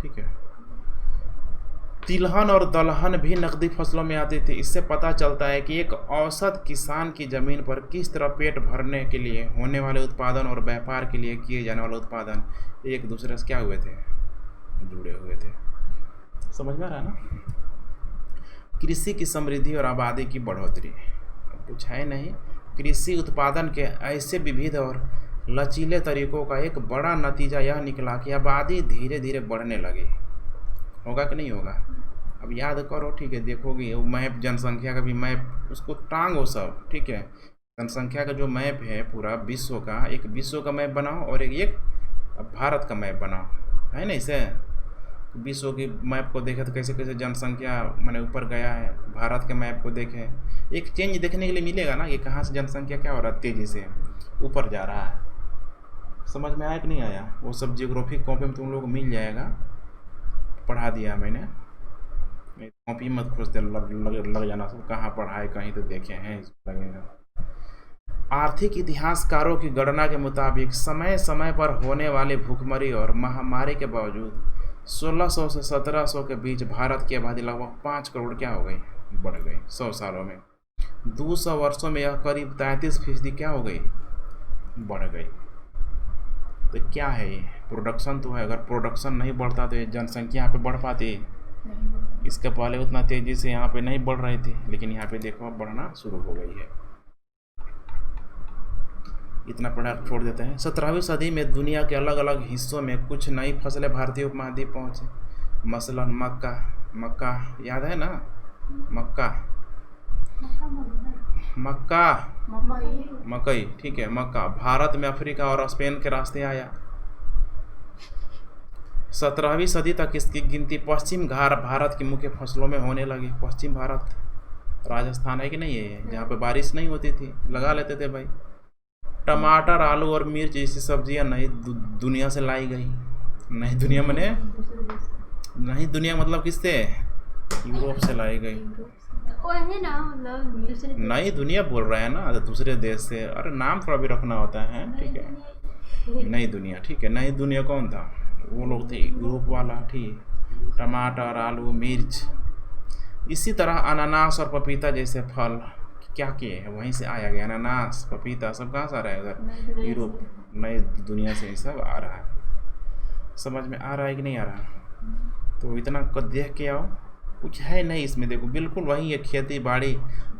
ठीक है। तिलहन और दलहन भी नकदी फसलों में आती थी। इससे पता चलता है कि एक औसत किसान की जमीन पर किस तरह पेट भरने के लिए होने वाले उत्पादन और व्यापार के लिए किए जाने वाले उत्पादन एक दूसरे से क्या हुए थे, जुड़े हुए थे। समझ में आ रहा है ना। कृषि की समृद्धि और आबादी की बढ़ोतरी, कुछ है नहीं। कृषि उत्पादन के ऐसे विविध और लचीले तरीकों का एक बड़ा नतीजा यह निकला कि आबादी धीरे धीरे बढ़ने लगी। होगा कि नहीं होगा। अब याद करो, ठीक है, देखोगे वो मैप, जनसंख्या का भी मैप, उसको टांगो सब, ठीक है। जनसंख्या का जो मैप है पूरा विश्व का, एक विश्व का मैप बनाओ और एक भारत का मैप बनाओ, है ना। इसे विश्व की मैप को देखे तो कैसे कैसे जनसंख्या मैंने ऊपर गया है, भारत के मैप को देखे, एक चेंज देखने के लिए मिलेगा ना कि कहाँ से जनसंख्या क्या हो रहा है, तेज़ी से ऊपर जा रहा है। समझ में आया कि नहीं आया। वो सब जियोग्राफी कॉपी में तुम लोग को मिल जाएगा, पढ़ा दिया मैंने, कॉपी मत खोजते लग जाना सब कहाँ पढ़ाए, कहीं तो देखे हैं लगेगा। आर्थिक इतिहासकारों की गणना के मुताबिक समय समय पर होने वाले भूखमरी और महामारी के बावजूद 1600 से 1700 के बीच भारत की आबादी लगभग 5 करोड़ क्या हो गई, बढ़ गई 100 सालों में। 200 वर्षों में यह करीब 33% क्या हो गई, बढ़ गई। तो क्या है ये, प्रोडक्शन तो है। अगर प्रोडक्शन नहीं बढ़ता तो ये जनसंख्या यहाँ पे बढ़ पाती। इसके पहले उतना तेज़ी से यहाँ पे नहीं बढ़ रही थी, लेकिन यहाँ पे देखो अब बढ़ना शुरू हो गई है। इतना पढ़ा छोड़ देते हैं। 17वीं सदी में दुनिया के अलग अलग हिस्सों में कुछ नई फसलें भारतीय उपमहाद्वीप पहुँचे। मसलन मक्का याद है ना, मकई, ठीक है। मक्का भारत में अफ्रीका और स्पेन के रास्ते आया। 17वीं सदी तक इसकी गिनती पश्चिम घाट भारत की मुख्य फसलों में होने लगी। पश्चिम भारत राजस्थान है कि नहीं है, जहाँ पे बारिश नहीं होती थी, लगा लेते थे भाई। टमाटर, आलू और मिर्च जैसी सब्जियां नई दुनिया से लाई गई। नई दुनिया मने नई दुनिया मतलब किससे, यूरोप से लाई गई। नई दुनिया बोल रहे हैं ना, तो दूसरे देश से। अरे नाम थोड़ा भी रखना होता है, ठीक है। नई दुनिया, ठीक है। नई दुनिया कौन था, वो लोग थे, यूरोप वाला, ठीक। टमाटर, आलू, मिर्च। इसी तरह अनानास और पपीता जैसे फल क्या किए हैं, वहीं से आया गया। अनानास, पपीता सब कहाँ से आ रहा है, उधर यूरोप, नई दुनिया से सब आ रहा है। समझ में आ रहा है कि नहीं आ रहा। तो इतना को देख के आओ, कुछ है नहीं इसमें। देखो बिल्कुल वही है, खेती बाड़ी।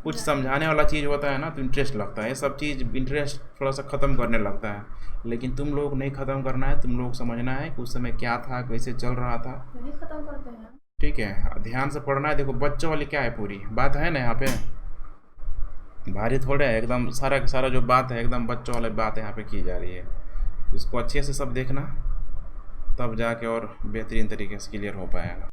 कुछ समझाने वाला चीज़ होता है ना तो इंटरेस्ट लगता है, ये सब चीज़ इंटरेस्ट थोड़ा सा ख़त्म करने लगता है। लेकिन तुम लोग नहीं ख़त्म करना है, तुम लोग समझना है कि उस समय क्या था, कैसे चल रहा था, नहीं खत्म करते हैं, ठीक है। ध्यान से पढ़ना है। देखो बच्चों वाली क्या है, पूरी बात है ना यहाँ पे, भारी थोड़े है एकदम। सारा का सारा जो बात है एकदम बच्चों वाली बात यहाँ पे की जा रही है। इसको अच्छे से सब देखना, तब जाके और बेहतरीन तरीके से क्लियर हो पाएगा।